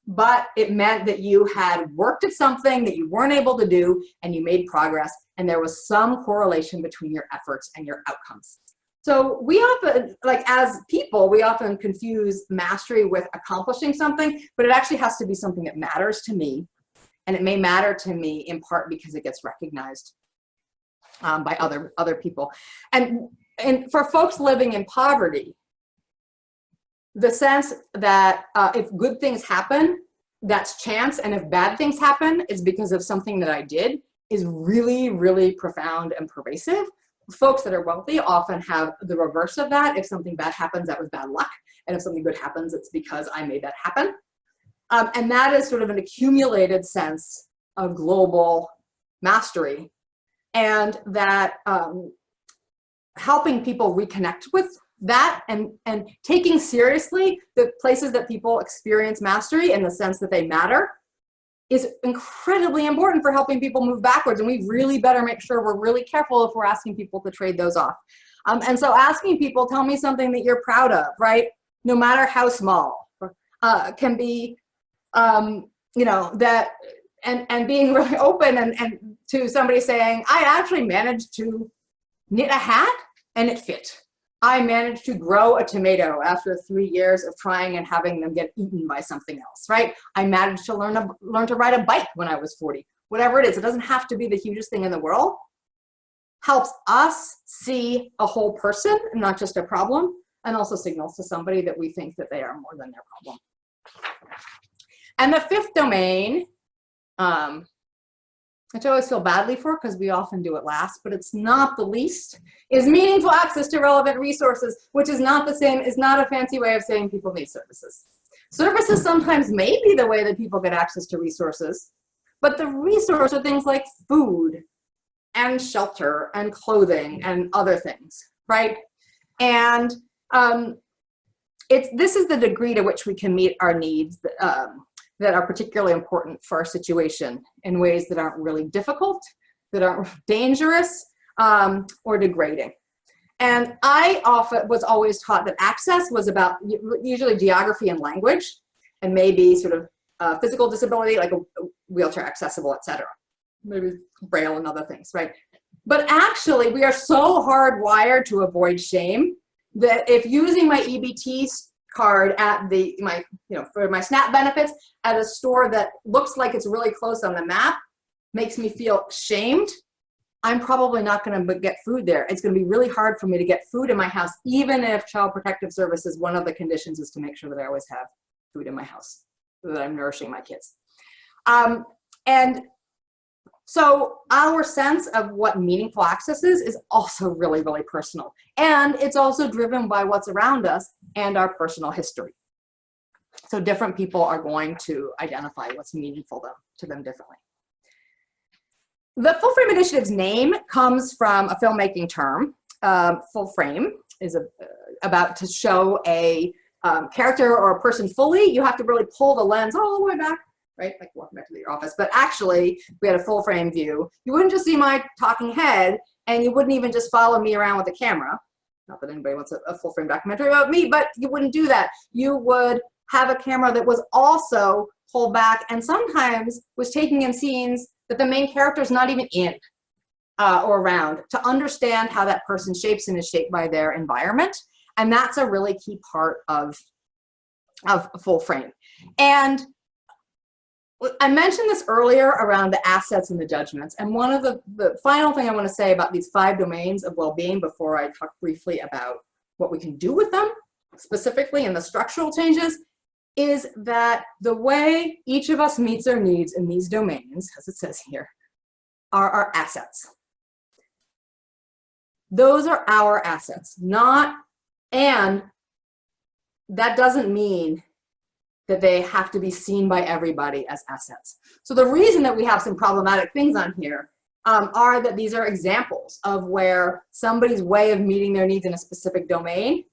But it meant that you had worked at something that you weren't able to do, and you made progress, and there was some correlation between your efforts and your outcomes. So we often, like as people, we often confuse mastery with accomplishing something, but it actually has to be something that matters to me. And it may matter to me in part because it gets recognized by other people. And for folks living in poverty, the sense that if good things happen, that's chance, and if bad things happen, it's because of something that I did, is really, really profound and pervasive. Folks that are wealthy often have the reverse of that. If something bad happens, that was bad luck. And if something good happens, it's because I made that happen. And that is sort of an accumulated sense of global mastery, and that helping people reconnect with that, and taking seriously the places that people experience mastery in the sense that they matter is incredibly important for helping people move backwards. And we really better make sure we're really careful if we're asking people to trade those off. And so asking people, tell me something that you're proud of, right? No matter how small, can be, you know, that, and being really open and to somebody saying, I actually managed to knit a hat and it fit. I managed to grow a tomato after 3 years of trying and having them get eaten by something else, right? I managed to learn to ride a bike when I was 40. Whatever it is, it doesn't have to be the hugest thing in the world. Helps us see a whole person and not just a problem, and also signals to somebody that we think that they are more than their problem. And the fifth domain, which I always feel badly for because we often do it last, but it's not the least, is meaningful access to relevant resources, which is not the same, is not a fancy way of saying people need services. Services sometimes may be the way that people get access to resources, but the resources are things like food and shelter and clothing and other things, right? And this is the degree to which we can meet our needs that are particularly important for our situation in ways that aren't really difficult, that aren't dangerous, or degrading. And I was always taught that access was about usually geography and language, and maybe sort of physical disability, like a wheelchair accessible, etc. Maybe Braille and other things, right? But actually, we are so hardwired to avoid shame that if using my EBT card at for my SNAP benefits at a store that looks like it's really close on the map makes me feel shamed, I'm probably not going to get food there. It's going to be really hard for me to get food in my house, even if Child Protective Services, one of the conditions is to make sure that I always have food in my house, so that I'm nourishing my kids. And so our sense of what meaningful access is also really, really personal. And it's also driven by what's around us and our personal history. So different people are going to identify what's meaningful to them differently. The Full Frame Initiative's name comes from a filmmaking term. Full frame is about to show a character or a person fully. You have to really pull the lens all the way back right? Like walking back to your office. But actually, we had a full frame view. You wouldn't just see my talking head, and you wouldn't even just follow me around with the camera. Not that anybody wants a full frame documentary about me, but you wouldn't do that. You would have a camera that was also pulled back and sometimes was taking in scenes that the main character is not even in or around, to understand how that person shapes and is shaped by their environment. And that's a really key part of full frame. And I mentioned this earlier around the assets and the judgments. And one of the final thing I want to say about these 5 domains of well-being before I talk briefly about what we can do with them, specifically in the structural changes, is that the way each of us meets our needs in these domains, as it says here, are our assets. Those are our assets, and that doesn't mean that they have to be seen by everybody as assets. So the reason that we have some problematic things on here are that these are examples of where somebody's way of meeting their needs in a specific domain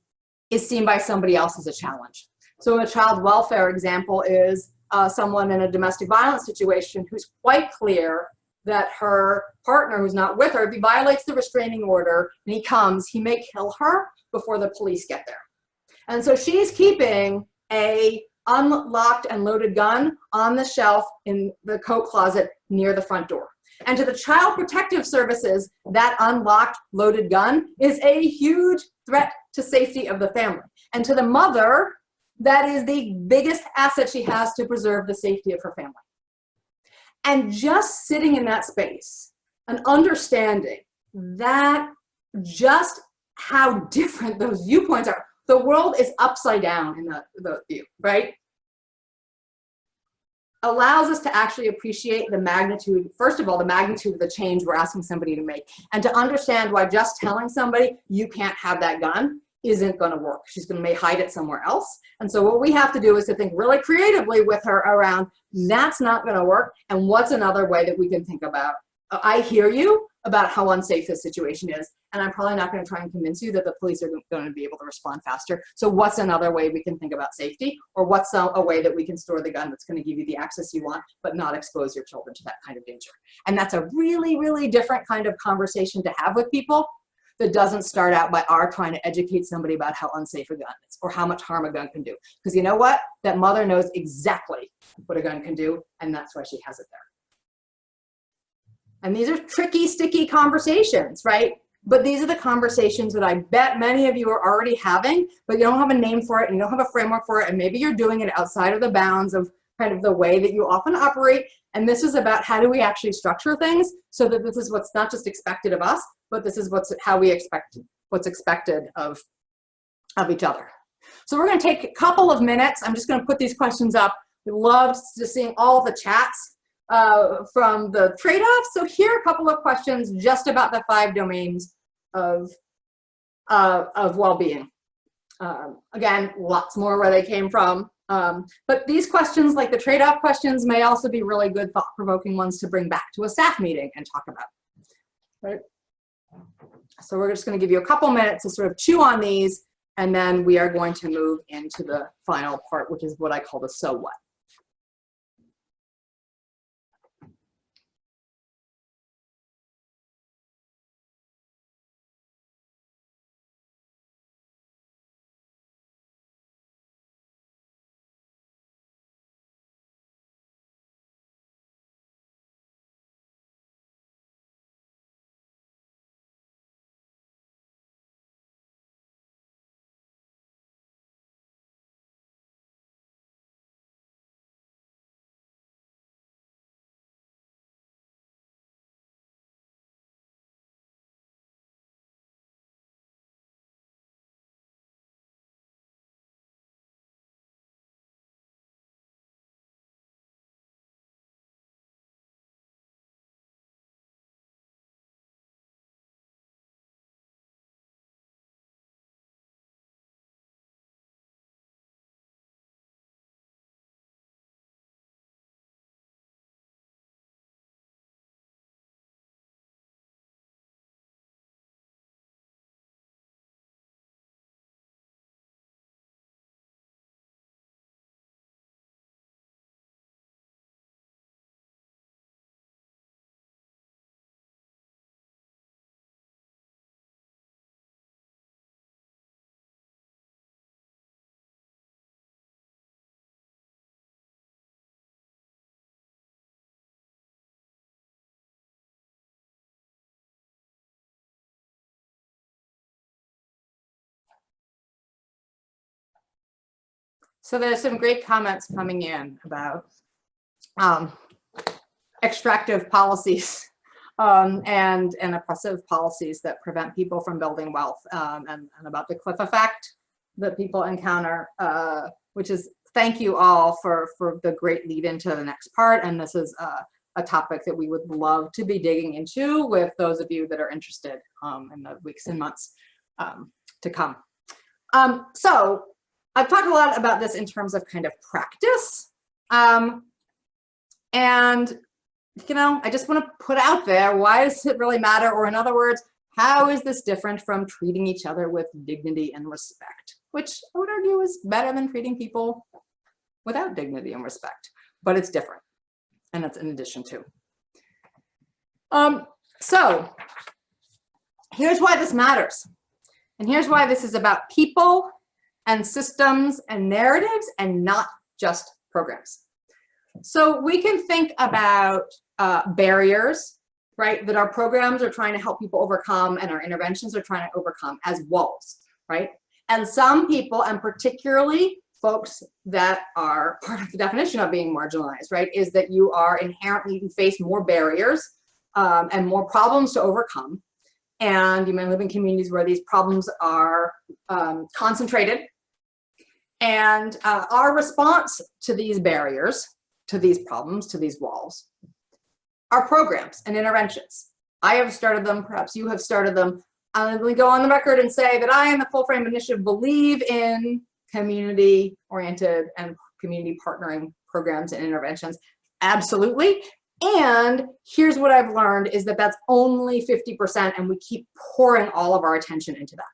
is seen by somebody else as a challenge. So a child welfare example is someone in a domestic violence situation who's quite clear that her partner who's not with her, if he violates the restraining order and he comes, he may kill her before the police get there. And so she's keeping a unlocked and loaded gun on the shelf in the coat closet near the front door. And to the Child Protective Services, that unlocked loaded gun is a huge threat to safety of the family. And to the mother, that is the biggest asset she has to preserve the safety of her family. And just sitting in that space and understanding that just how different those viewpoints are. The world is upside down in the view, right? Allows us to actually appreciate the magnitude, first of all, the magnitude of the change we're asking somebody to make, and to understand why just telling somebody you can't have that gun isn't going to work. She's going to hide it somewhere else. And so what we have to do is to think really creatively with her around that's not going to work, and what's another way that we can think about. I hear you about how unsafe this situation is, and I'm probably not going to try and convince you that the police are going to be able to respond faster. So what's another way we can think about safety, or what's a way that we can store the gun that's going to give you the access you want but not expose your children to that kind of danger? And that's a really, really different kind of conversation to have with people that doesn't start out by our trying to educate somebody about how unsafe a gun is or how much harm a gun can do. Because you know what? That mother knows exactly what a gun can do, and that's why she has it there. And these are tricky, sticky conversations, right? But these are the conversations that I bet many of you are already having, but you don't have a name for it, and you don't have a framework for it, and maybe you're doing it outside of the bounds of kind of the way that you often operate. And this is about how do we actually structure things so that this is what's not just expected of us, but this is how we expect what's expected of each other. So we're going to take a couple of minutes. I'm just going to put these questions up. We loved just seeing all the chats from the trade-off. So here are a couple of questions just about the 5 domains of well-being. Again, lots more where they came from. But these questions, like the trade-off questions, may also be really good thought-provoking ones to bring back to a staff meeting and talk about. Right? So we're just going to give you a couple minutes to sort of chew on these, and then we are going to move into the final part, which is what I call the so what. So there's some great comments coming in about extractive policies and oppressive policies that prevent people from building wealth, and about the cliff effect that people encounter, which is, thank you all for the great lead into the next part. And this is a topic that we would love to be digging into with those of you that are interested in the weeks and months to come. So I've talked a lot about this in terms of kind of practice. And, you know, I just want to put out there, why does it really matter? Or in other words, how is this different from treating each other with dignity and respect? Which I would argue is better than treating people without dignity and respect, but it's different. And that's in addition to. So here's why this matters. And here's why this is about people and systems and narratives and not just programs. So we can think about barriers, right, that our programs are trying to help people overcome and our interventions are trying to overcome as walls, right? And some people, and particularly folks that are part of the definition of being marginalized, right, is that you are inherently, you face more barriers and more problems to overcome. And you may live in communities where these problems are concentrated. And our response to these barriers, to these problems, to these walls, are programs and interventions. I have started them, perhaps you have started them. Let me go on the record and say that I and the Full Frame Initiative believe in community-oriented and community partnering programs and interventions. Absolutely. And here's what I've learned is that that's only 50%, and we keep pouring all of our attention into that.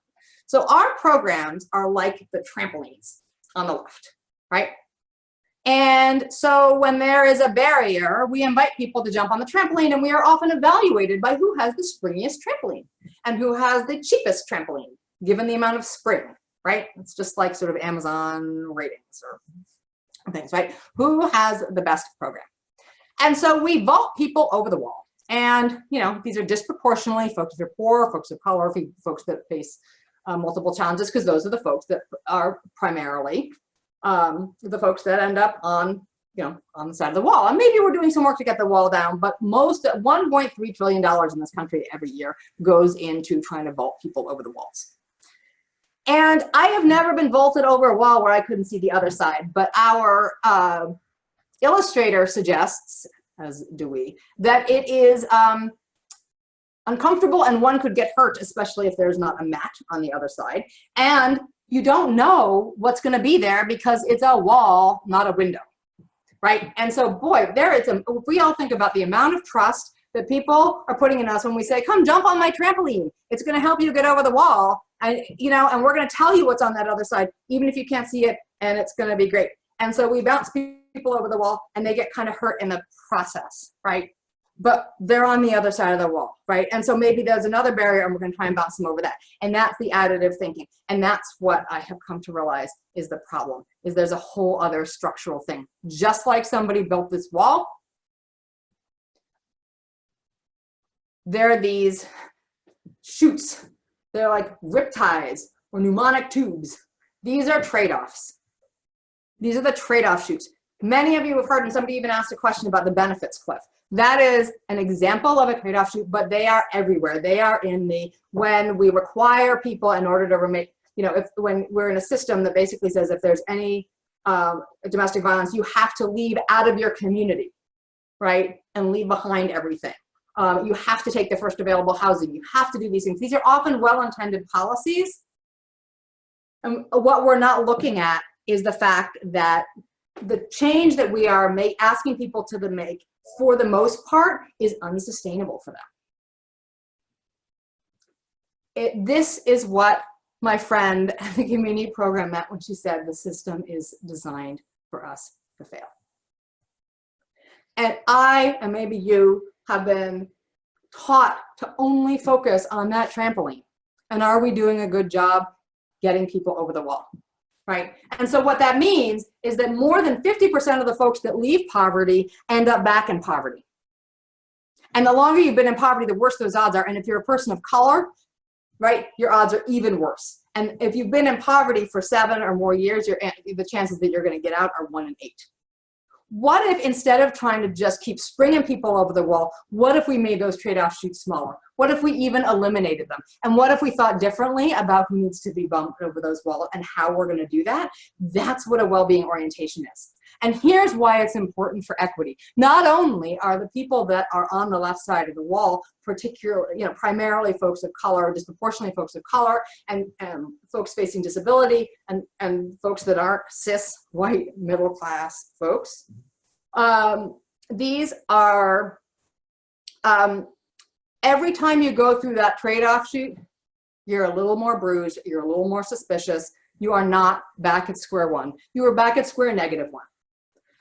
So our programs are like the trampolines on the left, right? And so when there is a barrier, we invite people to jump on the trampoline, and we are often evaluated by who has the springiest trampoline and who has the cheapest trampoline, given the amount of spring, right? It's just like sort of Amazon ratings or things, right? Who has the best program? And so we vault people over the wall. And, you know, these are disproportionately folks that are poor, folks of color, folks that face multiple challenges, because those are the folks that are primarily the folks that end up on, you know, on the side of the wall. And maybe we're doing some work to get the wall down, but most, $1.3 trillion in this country every year goes into trying to vault people over the walls. And I have never been vaulted over a wall where I couldn't see the other side, but our illustrator suggests, as do we, that it is uncomfortable and one could get hurt, especially if there's not a mat on the other side. And you don't know what's going to be there because it's a wall, not a window, right? And so, boy, if we all think about the amount of trust that people are putting in us when we say, come jump on my trampoline, it's going to help you get over the wall, and, you know, and we're going to tell you what's on that other side, even if you can't see it, and it's going to be great. And so we bounce people over the wall, and they get kind of hurt in the process, right? But they're on the other side of the wall, right? And so maybe there's another barrier, and we're going to try and bounce them over that. And that's the additive thinking. And that's what I have come to realize is the problem, is there's a whole other structural thing. Just like somebody built this wall, there are these chutes. They're like rip ties or pneumonic tubes. These are trade-offs. These are the trade-off chutes. Many of you have heard, and somebody even asked a question about the benefits cliff. That is an example of a trade-off chute, but they are everywhere. They are in the, when we require people in order to remit, you know, when we're in a system that basically says if there's any domestic violence, you have to leave out of your community, right? And leave behind everything. You have to take the first available housing. You have to do these things. These are often well-intended policies. And what we're not looking at is the fact that the change that we are asking people to make, for the most part, is unsustainable for them. This is what my friend at the community program meant when she said the system is designed for us to fail. And I, and maybe you, have been taught to only focus on that trampoline. And are we doing a good job getting people over the wall? Right? And so what that means is that more than 50% of the folks that leave poverty end up back in poverty. And the longer you've been in poverty, the worse those odds are. And if you're a person of color, right, your odds are even worse. And if you've been in poverty for 7 or more years, the chances that you're going to get out are 1 in 8. What if instead of trying to just keep springing people over the wall, what if we made those trade-off chutes smaller? What if we even eliminated them? And what if we thought differently about who needs to be bumped over those walls and how we're going to do that? That's what a well-being orientation is. And here's why it's important for equity. Not only are the people that are on the left side of the wall, particularly, primarily folks of color, disproportionately folks of color, and folks facing disability, and folks that aren't cis, white, middle class folks. These are, every time you go through that trade-off chute, you're a little more bruised, you're a little more suspicious, you are not back at square one. You are back at square -1.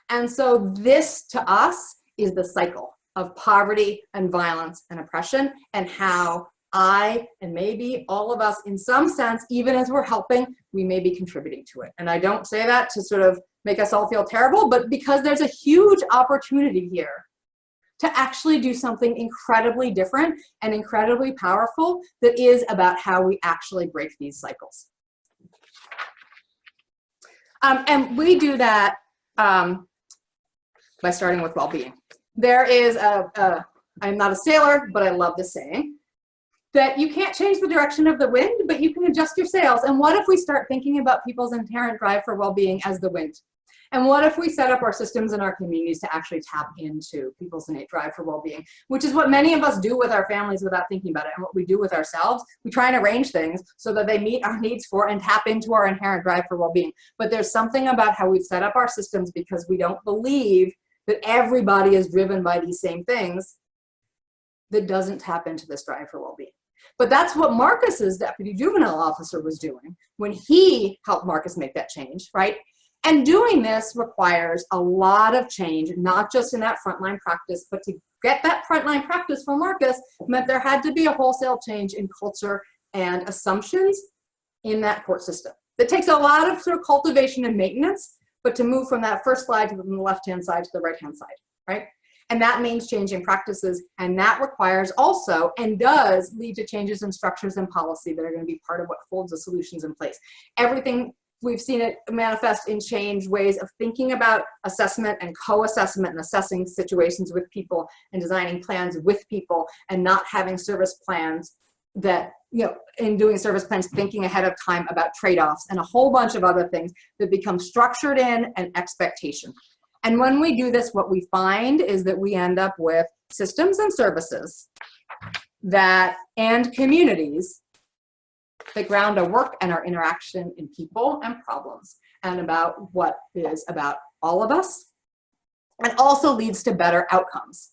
And so this, to us, is the cycle of poverty and violence and oppression, and how I, and maybe all of us, in some sense, even as we're helping, we may be contributing to it. And I don't say that to sort of make us all feel terrible, but because there's a huge opportunity here to actually do something incredibly different and incredibly powerful that is about how we actually break these cycles. And we do that by starting with well-being. There is I'm not a sailor, but I love this saying, that you can't change the direction of the wind, but you can adjust your sails. And what if we start thinking about people's inherent drive for well-being as the wind? And what if we set up our systems and our communities to actually tap into people's innate drive for well-being, which is what many of us do with our families without thinking about it, and what we do with ourselves. We try and arrange things so that they meet our needs for and tap into our inherent drive for well-being. But there's something about how we've set up our systems, because we don't believe that everybody is driven by these same things, that doesn't tap into this drive for well-being. But that's what Marcus's deputy juvenile officer was doing when he helped Marcus make that change, right? And doing this requires a lot of change, not just in that frontline practice, but to get that frontline practice for Marcus meant there had to be a wholesale change in culture and assumptions in that court system. It takes a lot of sort of cultivation and maintenance, but to move from that first slide to the left-hand side to the right-hand side, right? And that means changing practices, and that requires also, and does lead to changes in structures and policy that are going to be part of what holds the solutions in place. Everything, we've seen it manifest in change ways of thinking about assessment and co-assessment and assessing situations with people and designing plans with people, and not having service plans that, in doing service plans, thinking ahead of time about trade-offs and a whole bunch of other things that become structured in and expectation. And when we do this, what we find is that we end up with systems and services and communities that ground our work and our interaction in people and problems, and about what is about all of us, and also leads to better outcomes.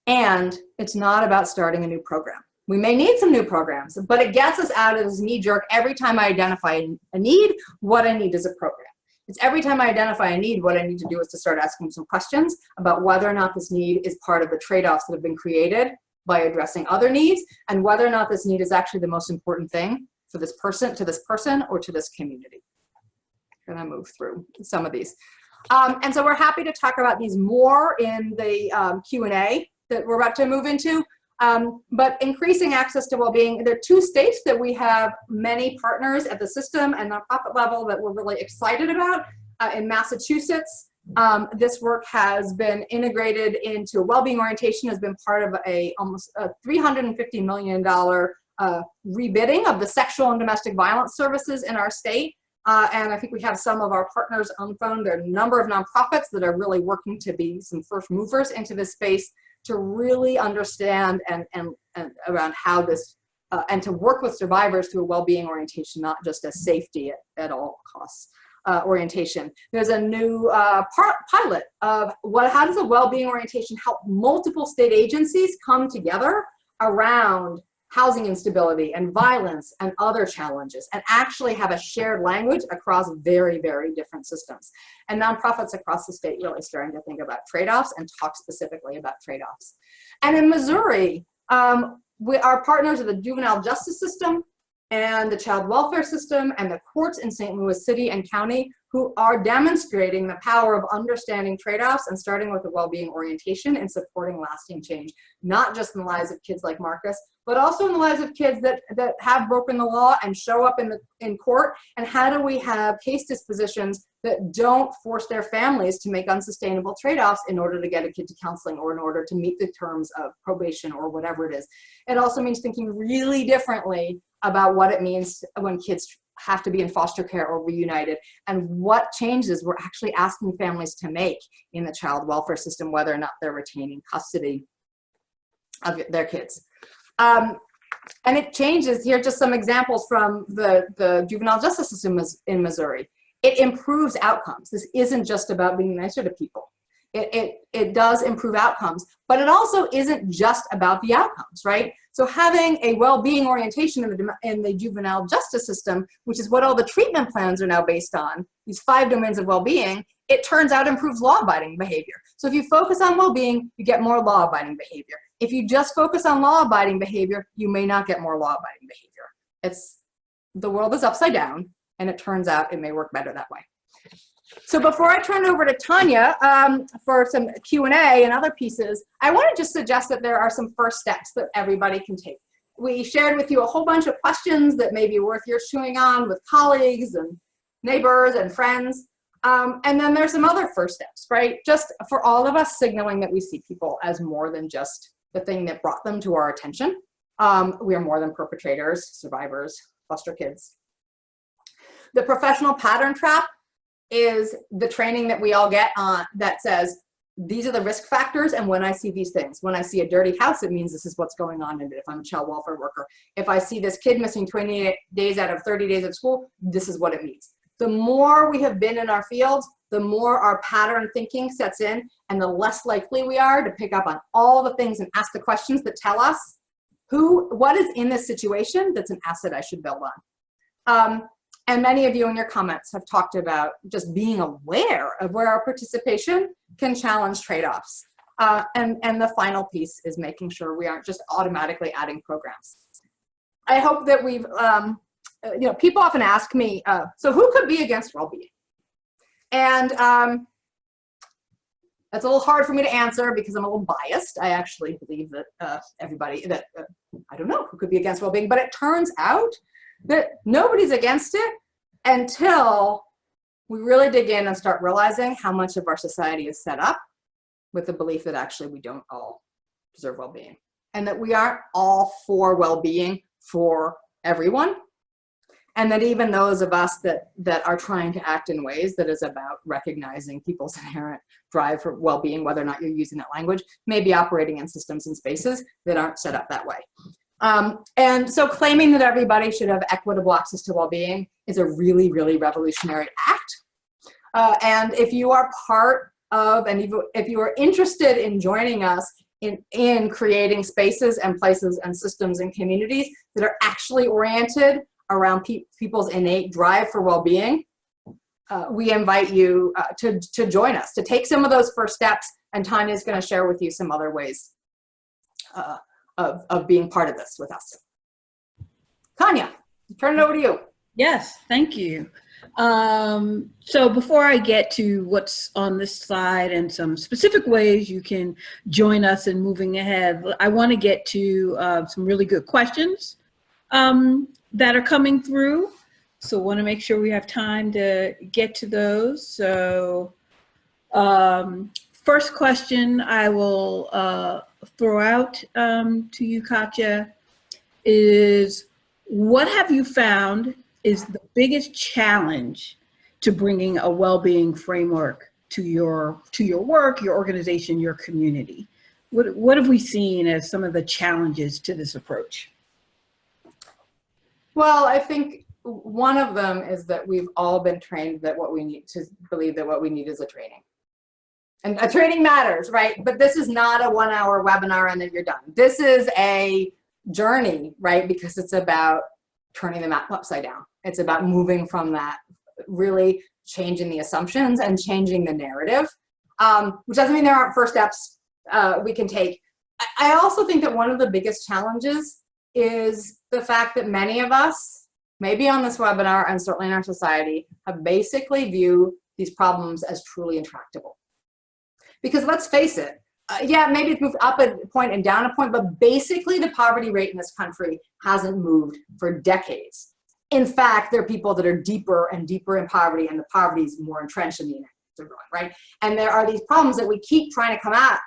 And it's not about starting a new program. We may need some new programs, but it gets us out of this knee jerk every time I identify a need. What I need is a program. It's every time I identify a need, what I need to do is to start asking some questions about whether or not this need is part of the trade-offs that have been created by addressing other needs, and whether or not this need is actually the most important thing for this person, or to this community. I'm gonna move through some of these. And so we're happy to talk about these more in the Q&A that we're about to move into. But increasing access to well-being, there are 2 states that we have many partners at the system and nonprofit level that we're really excited about. In Massachusetts, this work has been integrated into well-being orientation, has been part of almost a $350 million rebidding of the sexual and domestic violence services in our state. And I think we have some of our partners on the phone. There are a number of nonprofits that are really working to be some first movers into this space, to really understand and around how this, and to work with survivors through a well-being orientation, not just a safety at all costs orientation. There's a new pilot of how does a well-being orientation help multiple state agencies come together around housing instability and violence and other challenges, and actually have a shared language across very, very different systems. And nonprofits across the state really starting to think about trade-offs and talk specifically about trade-offs. And in Missouri, our partners are the juvenile justice system and the child welfare system and the courts in St. Louis City and County, who are demonstrating the power of understanding trade-offs and starting with a well-being orientation and supporting lasting change, not just in the lives of kids like Marcus, but also in the lives of kids that have broken the law and show up in court. And how do we have case dispositions that don't force their families to make unsustainable trade-offs in order to get a kid to counseling or in order to meet the terms of probation or whatever it is. It also means thinking really differently about what it means when kids have to be in foster care or reunited, and what changes we're actually asking families to make in the child welfare system, whether or not they're retaining custody of their kids. And it changes. Here are just some examples from the juvenile justice system in Missouri. It improves outcomes. This isn't just about being nicer to people. It does improve outcomes, but it also isn't just about the outcomes, right? So having a well-being orientation in the juvenile justice system, which is what all the treatment plans are now based on, these 5 domains of well-being, it turns out improves law-abiding behavior. So if you focus on well-being, you get more law-abiding behavior. If you just focus on law-abiding behavior, you may not get more law-abiding behavior. The world is upside down, and it turns out it may work better that way. So before I turn it over to Tanya for some Q&A and other pieces, I want to just suggest that there are some first steps that everybody can take. We shared with you a whole bunch of questions that may be worth your chewing on with colleagues and neighbors and friends. And then there's some other first steps, right? Just for all of us signaling that we see people as more than just the thing that brought them to our attention. We are more than perpetrators, survivors, foster kids. The professional pattern trap is the training that we all get on that says, these are the risk factors, and when I see these things, when I see a dirty house, it means this is what's going on in it if I'm a child welfare worker. If I see this kid missing 28 days out of 30 days of school, this is what it means. The more we have been in our fields, the more our pattern thinking sets in, and the less likely we are to pick up on all the things and ask the questions that tell us what is in this situation that's an asset I should build on. And many of you in your comments have talked about just being aware of where our participation can challenge trade-offs. And the final piece is making sure we aren't just automatically adding programs. I hope that we've, people often ask me, so who could be against well-being? And that's a little hard for me to answer because I'm a little biased. I actually believe that I don't know who could be against well-being, but it turns out that nobody's against it until we really dig in and start realizing how much of our society is set up with the belief that actually we don't all deserve well-being, and that we aren't all for well-being for everyone, and that even those of us that are trying to act in ways that is about recognizing people's inherent drive for well-being, whether or not you're using that language, may be operating in systems and spaces that aren't set up that way. And so claiming that everybody should have equitable access to well-being is a really, really revolutionary act. And if you are part of, and if you are interested in joining us in creating spaces and places and systems and communities that are actually oriented around people's innate drive for well-being, we invite you to join us, to take some of those first steps, and Tanya's going to share with you some other ways of being part of this with us. Tanya, turn it over to you. Yes, thank you. So before I get to what's on this slide and some specific ways you can join us in moving ahead, I want to get to some really good questions that are coming through. So I want to make sure we have time to get to those. So first question I will throw out to you, Katja, is what have you found is the biggest challenge to bringing a well-being framework to your work, your organization, your community? What have we seen as some of the challenges to this approach? Well, I think one of them is that we've all been trained that what we need to believe that what we need is a training. And a training matters, right? But this is not a 1-hour webinar and then you're done. This is a journey, right? Because it's about turning the map upside down. It's about moving from that, really changing the assumptions and changing the narrative, which doesn't mean there aren't first steps we can take. I also think that one of the biggest challenges is the fact that many of us maybe on this webinar and certainly in our society, have basically viewed these problems as truly intractable. Because let's face it, yeah, maybe it's moved up a point and down a point, but basically the poverty rate in this country hasn't moved for decades. In fact, there are people that are deeper and deeper in poverty, and the poverty is more entrenched in the inequities are growing, right? And there are these problems that we keep trying to come at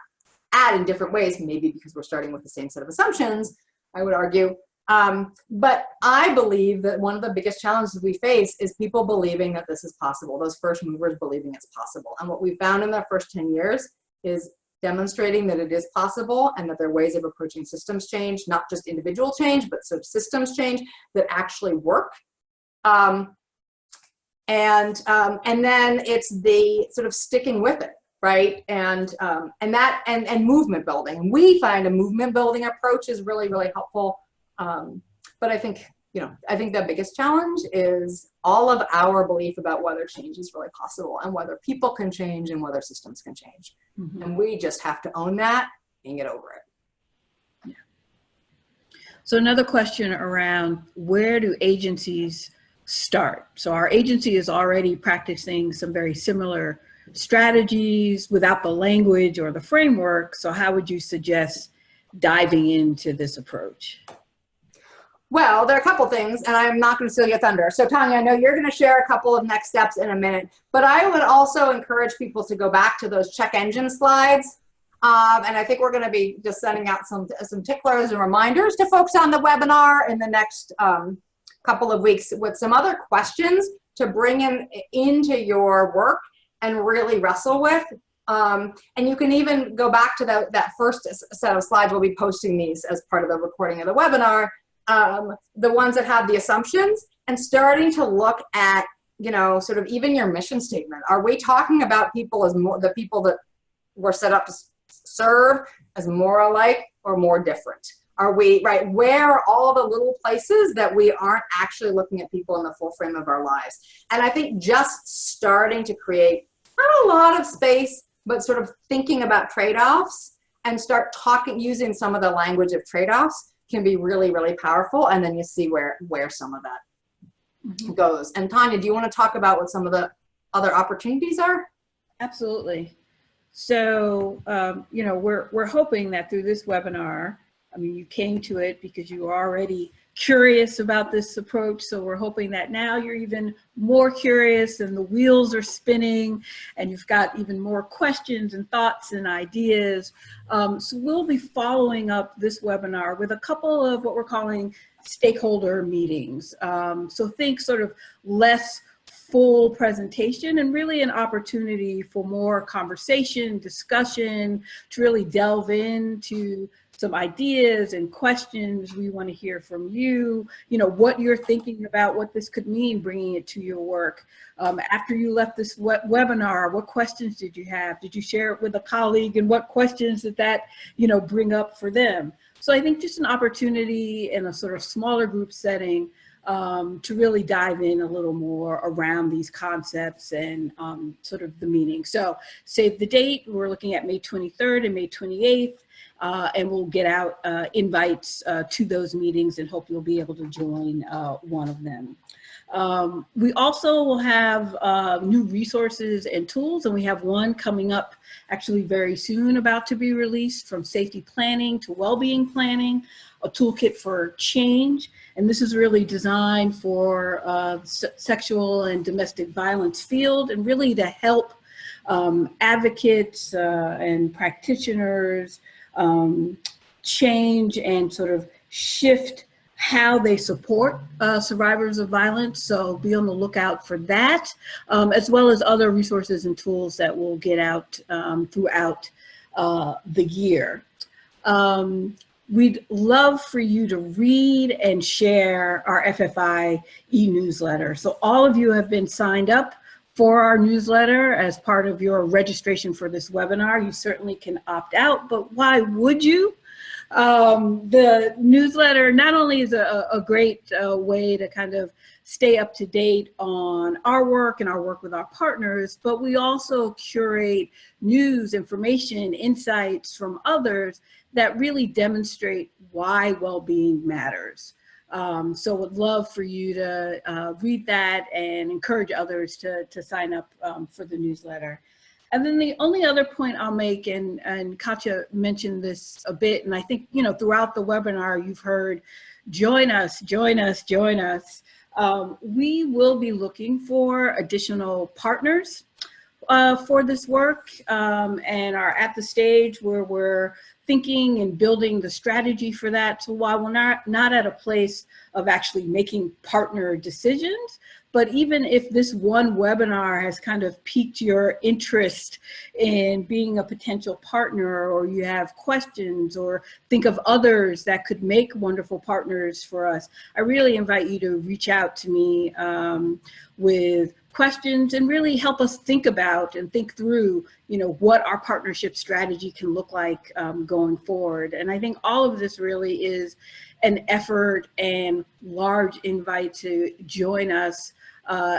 in different ways, maybe because we're starting with the same set of assumptions, I would argue. But I believe that one of the biggest challenges we face is people believing that this is possible, those first movers believing it's possible. And what we found in the first 10 years is demonstrating that it is possible and that there are ways of approaching systems change, not just individual change, but sort of systems change that actually work. And then it's the sort of sticking with it, right? And movement building. And we find a movement building approach is really, really helpful. But I think, I think the biggest challenge is all of our belief about whether change is really possible and whether people can change and whether systems can change. Mm-hmm. And we just have to own that and get over it. Yeah. So another question around, where do agencies start? So our agency is already practicing some very similar strategies without the language or the framework. So how would you suggest diving into this approach? Well, there are a couple things, and I'm not going to steal your thunder. So Tanya, I know you're going to share a couple of next steps in a minute, but I would also encourage people to go back to those check engine slides. And I think we're going to be just sending out some ticklers and reminders to folks on the webinar in the next couple of weeks with some other questions to bring into your work and really wrestle with. And you can even go back to that first set of slides. We'll be posting these as part of the recording of the webinar. The ones that have the assumptions, and starting to look at, sort of even your mission statement. Are we talking about people as more, the people that were set up to serve, as more alike or more different? Are we, right, where are all the little places that we aren't actually looking at people in the full frame of our lives? And I think just starting to create not a lot of space, but sort of thinking about trade-offs and start using some of the language of trade-offs can be really, really powerful. And then you see where some of that goes. And Tanya, do you want to talk about what some of the other opportunities are? Absolutely. So, we're hoping that through this webinar, you came to it because you were already curious about this approach. So we're hoping that now you're even more curious and the wheels are spinning and you've got even more questions and thoughts and ideas. So we'll be following up this webinar with a couple of what we're calling stakeholder meetings. So think sort of less full presentation and really an opportunity for more conversation, discussion, to really delve into some ideas and questions. We want to hear from you, what you're thinking about what this could mean, bringing it to your work. After you left this webinar, what questions did you have? Did you share it with a colleague, and what questions did that, bring up for them? So I think just an opportunity in a sort of smaller group setting to really dive in a little more around these concepts and sort of the meaning. So save the date. We're looking at May 23rd and May 28th. And we'll get out invites to those meetings and hope you'll be able to join one of them. We also will have new resources and tools, and we have one coming up actually very soon, about to be released, from safety planning to well-being planning, a toolkit for change. And this is really designed for sexual and domestic violence field, and really to help advocates and practitioners change and sort of shift how they support survivors of violence. So be on the lookout for that, as well as other resources and tools that will get out throughout the year. We'd love for you to read and share our FFI e-newsletter. So all of you have been signed up for our newsletter as part of your registration for this webinar. You certainly can opt out, but why would you? The newsletter not only is a great way to kind of stay up to date on our work and our work with our partners, but we also curate news, information, insights from others that really demonstrate why well-being matters. So would love for you to read that and encourage others to sign up for the newsletter. And then the only other point I'll make, and Katja mentioned this a bit, and I think, you know, throughout the webinar, you've heard, join us, join us, join us. We will be looking for additional partners for this work, and are at the stage where we're thinking and building the strategy for that. So while we're not at a place of actually making partner decisions, but even if this one webinar has kind of piqued your interest in being a potential partner, or you have questions or think of others that could make wonderful partners for us, I really invite you to reach out to me with questions and really help us think about and think through, you know, what our partnership strategy can look like going forward. And I think all of this really is an effort and large invite to join us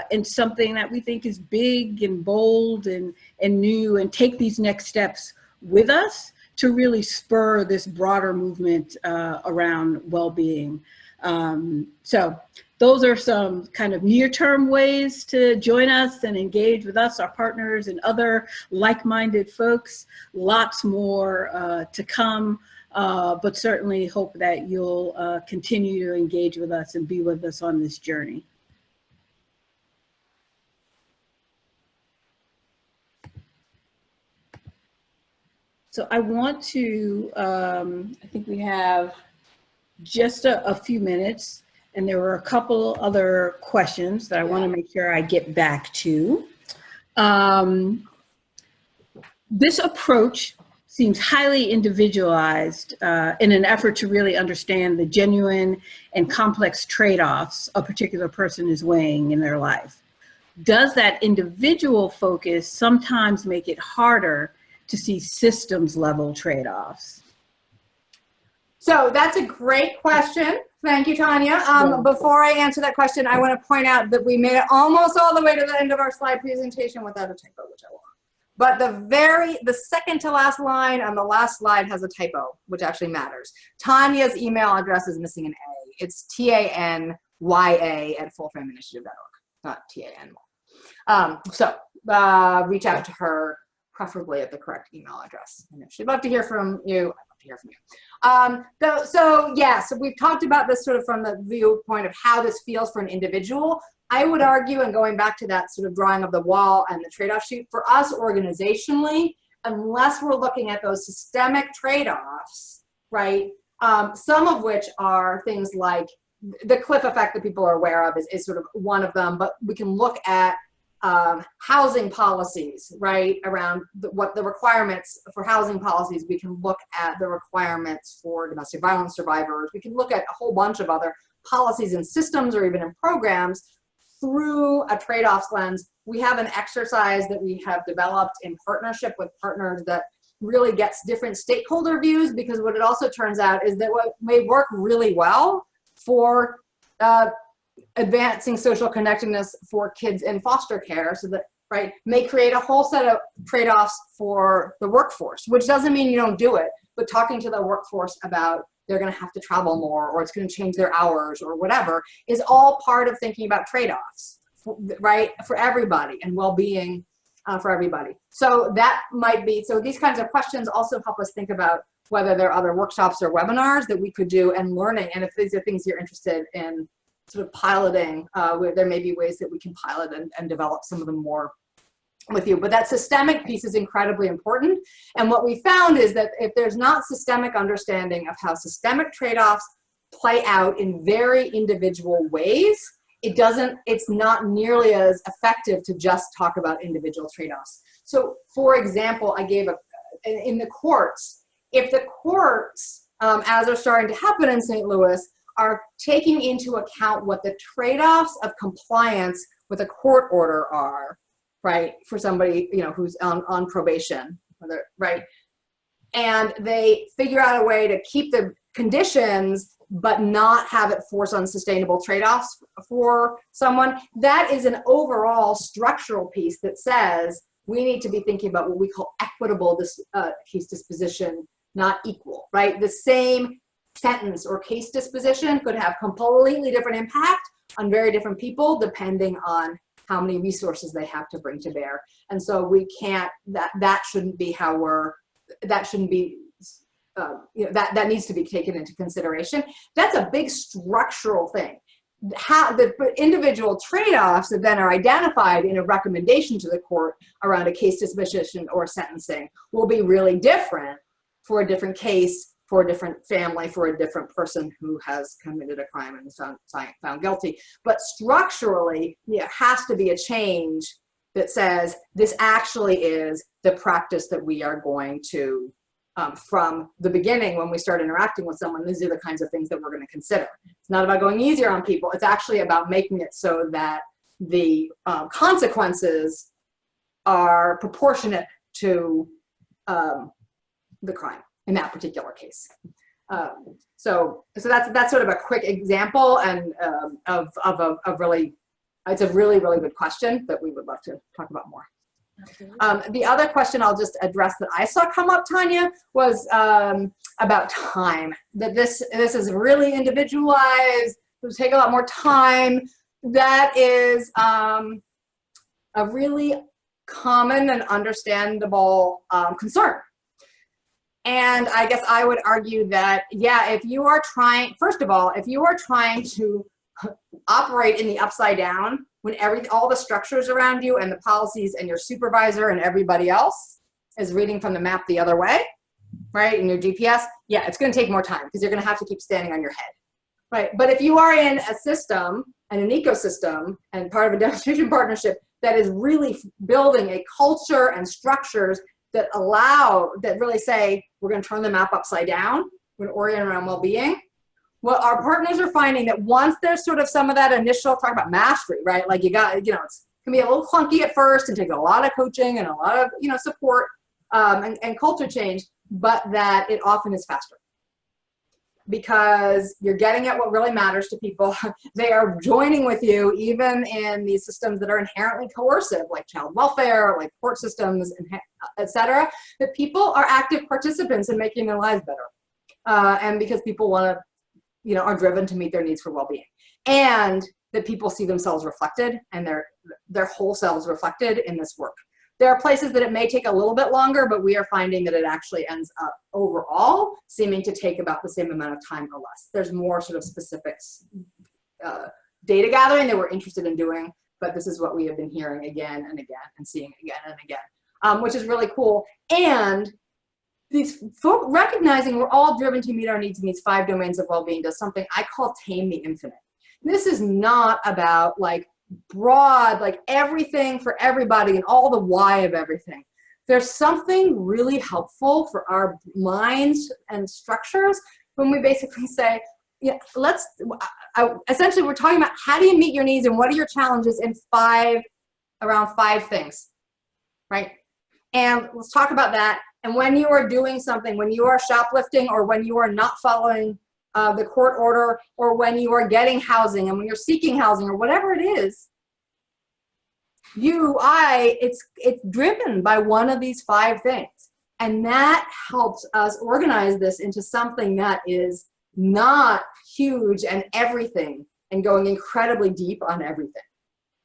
in something that we think is big and bold and new, and take these next steps with us to really spur this broader movement around well-being. So those are some kind of near-term ways to join us and engage with us, our partners, and other like-minded folks. Lots more to come, but certainly hope that you'll continue to engage with us and be with us on this journey. So I want to, I think we have just a few minutes, and there were a couple other questions that I want to make sure I get back to. This approach seems highly individualized in an effort to really understand the genuine and complex trade-offs a particular person is weighing in their life. Does that individual focus sometimes make it harder to see systems level trade-offs? So that's a great question. Thank you, Tanya. Before I answer that question, I want to point out that we made it almost all the way to the end of our slide presentation without a typo, which I won't. But the second to last line on the last slide has a typo, which actually matters. Tanya's email address is missing an A. It's tanya@fullframeinitiative.org, not TAN. So reach out to her, preferably at the correct email address. And if she'd love to hear from you, I'd love to hear from you. So we've talked about this sort of from the viewpoint of how this feels for an individual. I would argue, and going back to that sort of drawing of the wall and the trade-off sheet, for us organizationally, unless we're looking at those systemic trade-offs, right, some of which are things like the cliff effect that people are aware of is sort of one of them, but we can look at housing policies, right, around what the requirements for housing policies. We can look at the requirements for domestic violence survivors. We can look at a whole bunch of other policies and systems, or even in programs, through a trade-offs lens. We have an exercise that we have developed in partnership with partners that really gets different stakeholder views, because what it also turns out is that what may work really well for advancing social connectedness for kids in foster care, so that, right, may create a whole set of trade-offs for the workforce, which doesn't mean you don't do it, but talking to the workforce about they're going to have to travel more, or it's going to change their hours, or whatever, is all part of thinking about trade-offs, right, for everybody, and well-being for everybody. So that might be, so these kinds of questions also help us think about whether there are other workshops or webinars that we could do, and learning, and if these are things you're interested in sort of piloting, where there may be ways that we can pilot and develop some of them more with you. But that systemic piece is incredibly important. And what we found is that if there's not systemic understanding of how systemic trade-offs play out in very individual ways, it's not nearly as effective to just talk about individual trade-offs. So for example, I gave in the courts, if the courts, as are starting to happen in St. Louis, are taking into account what the trade-offs of compliance with a court order are, right, for somebody, you know, who's on probation, right, and they figure out a way to keep the conditions but not have it force unsustainable trade-offs for someone, that is an overall structural piece that says we need to be thinking about what we call equitable case disposition, not equal, right? The same sentence or case disposition could have completely different impact on very different people depending on how many resources they have to bring to bear. And so we can't, that shouldn't be how that shouldn't be, that needs to be taken into consideration. That's a big structural thing. How the individual trade-offs that then are identified in a recommendation to the court around a case disposition or sentencing will be really different for a different case, for a different family, for a different person who has committed a crime and is found guilty. But structurally, there has to be a change that says this actually is the practice that we are going to, from the beginning when we start interacting with someone, these are the kinds of things that we're going to consider. It's not about going easier on people. It's actually about making it so that the consequences are proportionate to the crime in that particular case. So that's sort of a quick example and of really, it's a really, really good question that we would love to talk about more. The other question I'll just address that I saw come up, Tanya, was about time. That this is really individualized, it will take a lot more time. That is a really common and understandable concern. And I guess I would argue that, yeah, if you are trying, first of all, if you are trying to operate in the upside down, when all the structures around you and the policies and your supervisor and everybody else is reading from the map the other way, right, in your GPS, yeah, it's going to take more time because you're going to have to keep standing on your head, right? But if you are in a system and an ecosystem and part of a demonstration partnership that is really building a culture and structures that really say, we're going to turn the map upside down, we're going to orient around well-being. Well, our partners are finding that once there's sort of some of that initial, talk about mastery, right? Like it can be a little clunky at first and take a lot of coaching and a lot of, support and culture change, but that it often is faster because you're getting at what really matters to people. They are joining with you even in these systems that are inherently coercive, like child welfare, like court systems, et cetera, that people are active participants in making their lives better. And because people want to, are driven to meet their needs for well-being, and that people see themselves reflected and their whole selves reflected in this work. There are places that it may take a little bit longer, but we are finding that it actually ends up overall seeming to take about the same amount of time or less. There's more sort of specifics, data gathering that we're interested in doing, but this is what we have been hearing again and again and seeing again and again, which is really cool. And these folk recognizing we're all driven to meet our needs in these 5 domains of well-being does something I call tame the infinite. This is not about like broad, like everything for everybody and all the why of everything. There's something really helpful for our minds and structures when we basically say, yeah, essentially we're talking about how do you meet your needs and what are your challenges in around 5 things, right? And let's talk about that. And when you are doing something, when you are shoplifting or when you are not following the court order or when you are getting housing and when you're seeking housing or whatever it is, it's driven by one of these 5 things. And that helps us organize this into something that is not huge and everything and going incredibly deep on everything.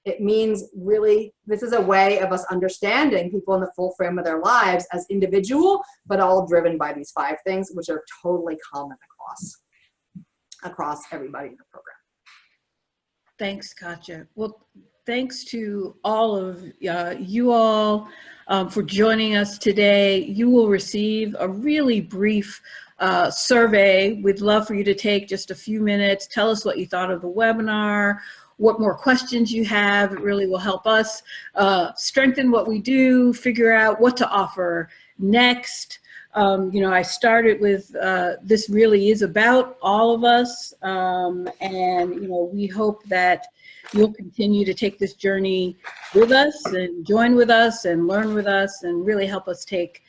It means really, this is a way of us understanding people in the full frame of their lives as individual, but all driven by these 5 things, which are totally common across everybody in the program. Thanks, Katja. Well, thanks to all of you all for joining us today. You will receive a really brief survey. We'd love for you to take just a few minutes. Tell us what you thought of the webinar, what more questions you have. It really will help us strengthen what we do, figure out what to offer next. I started with this really is about all of us, and we hope that you'll continue to take this journey with us and join with us and learn with us and really help us take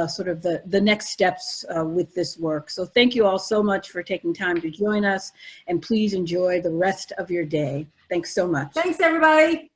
sort of the next steps with this work. So thank you all so much for taking time to join us, and please enjoy the rest of your day. Thanks so much. Thanks, everybody.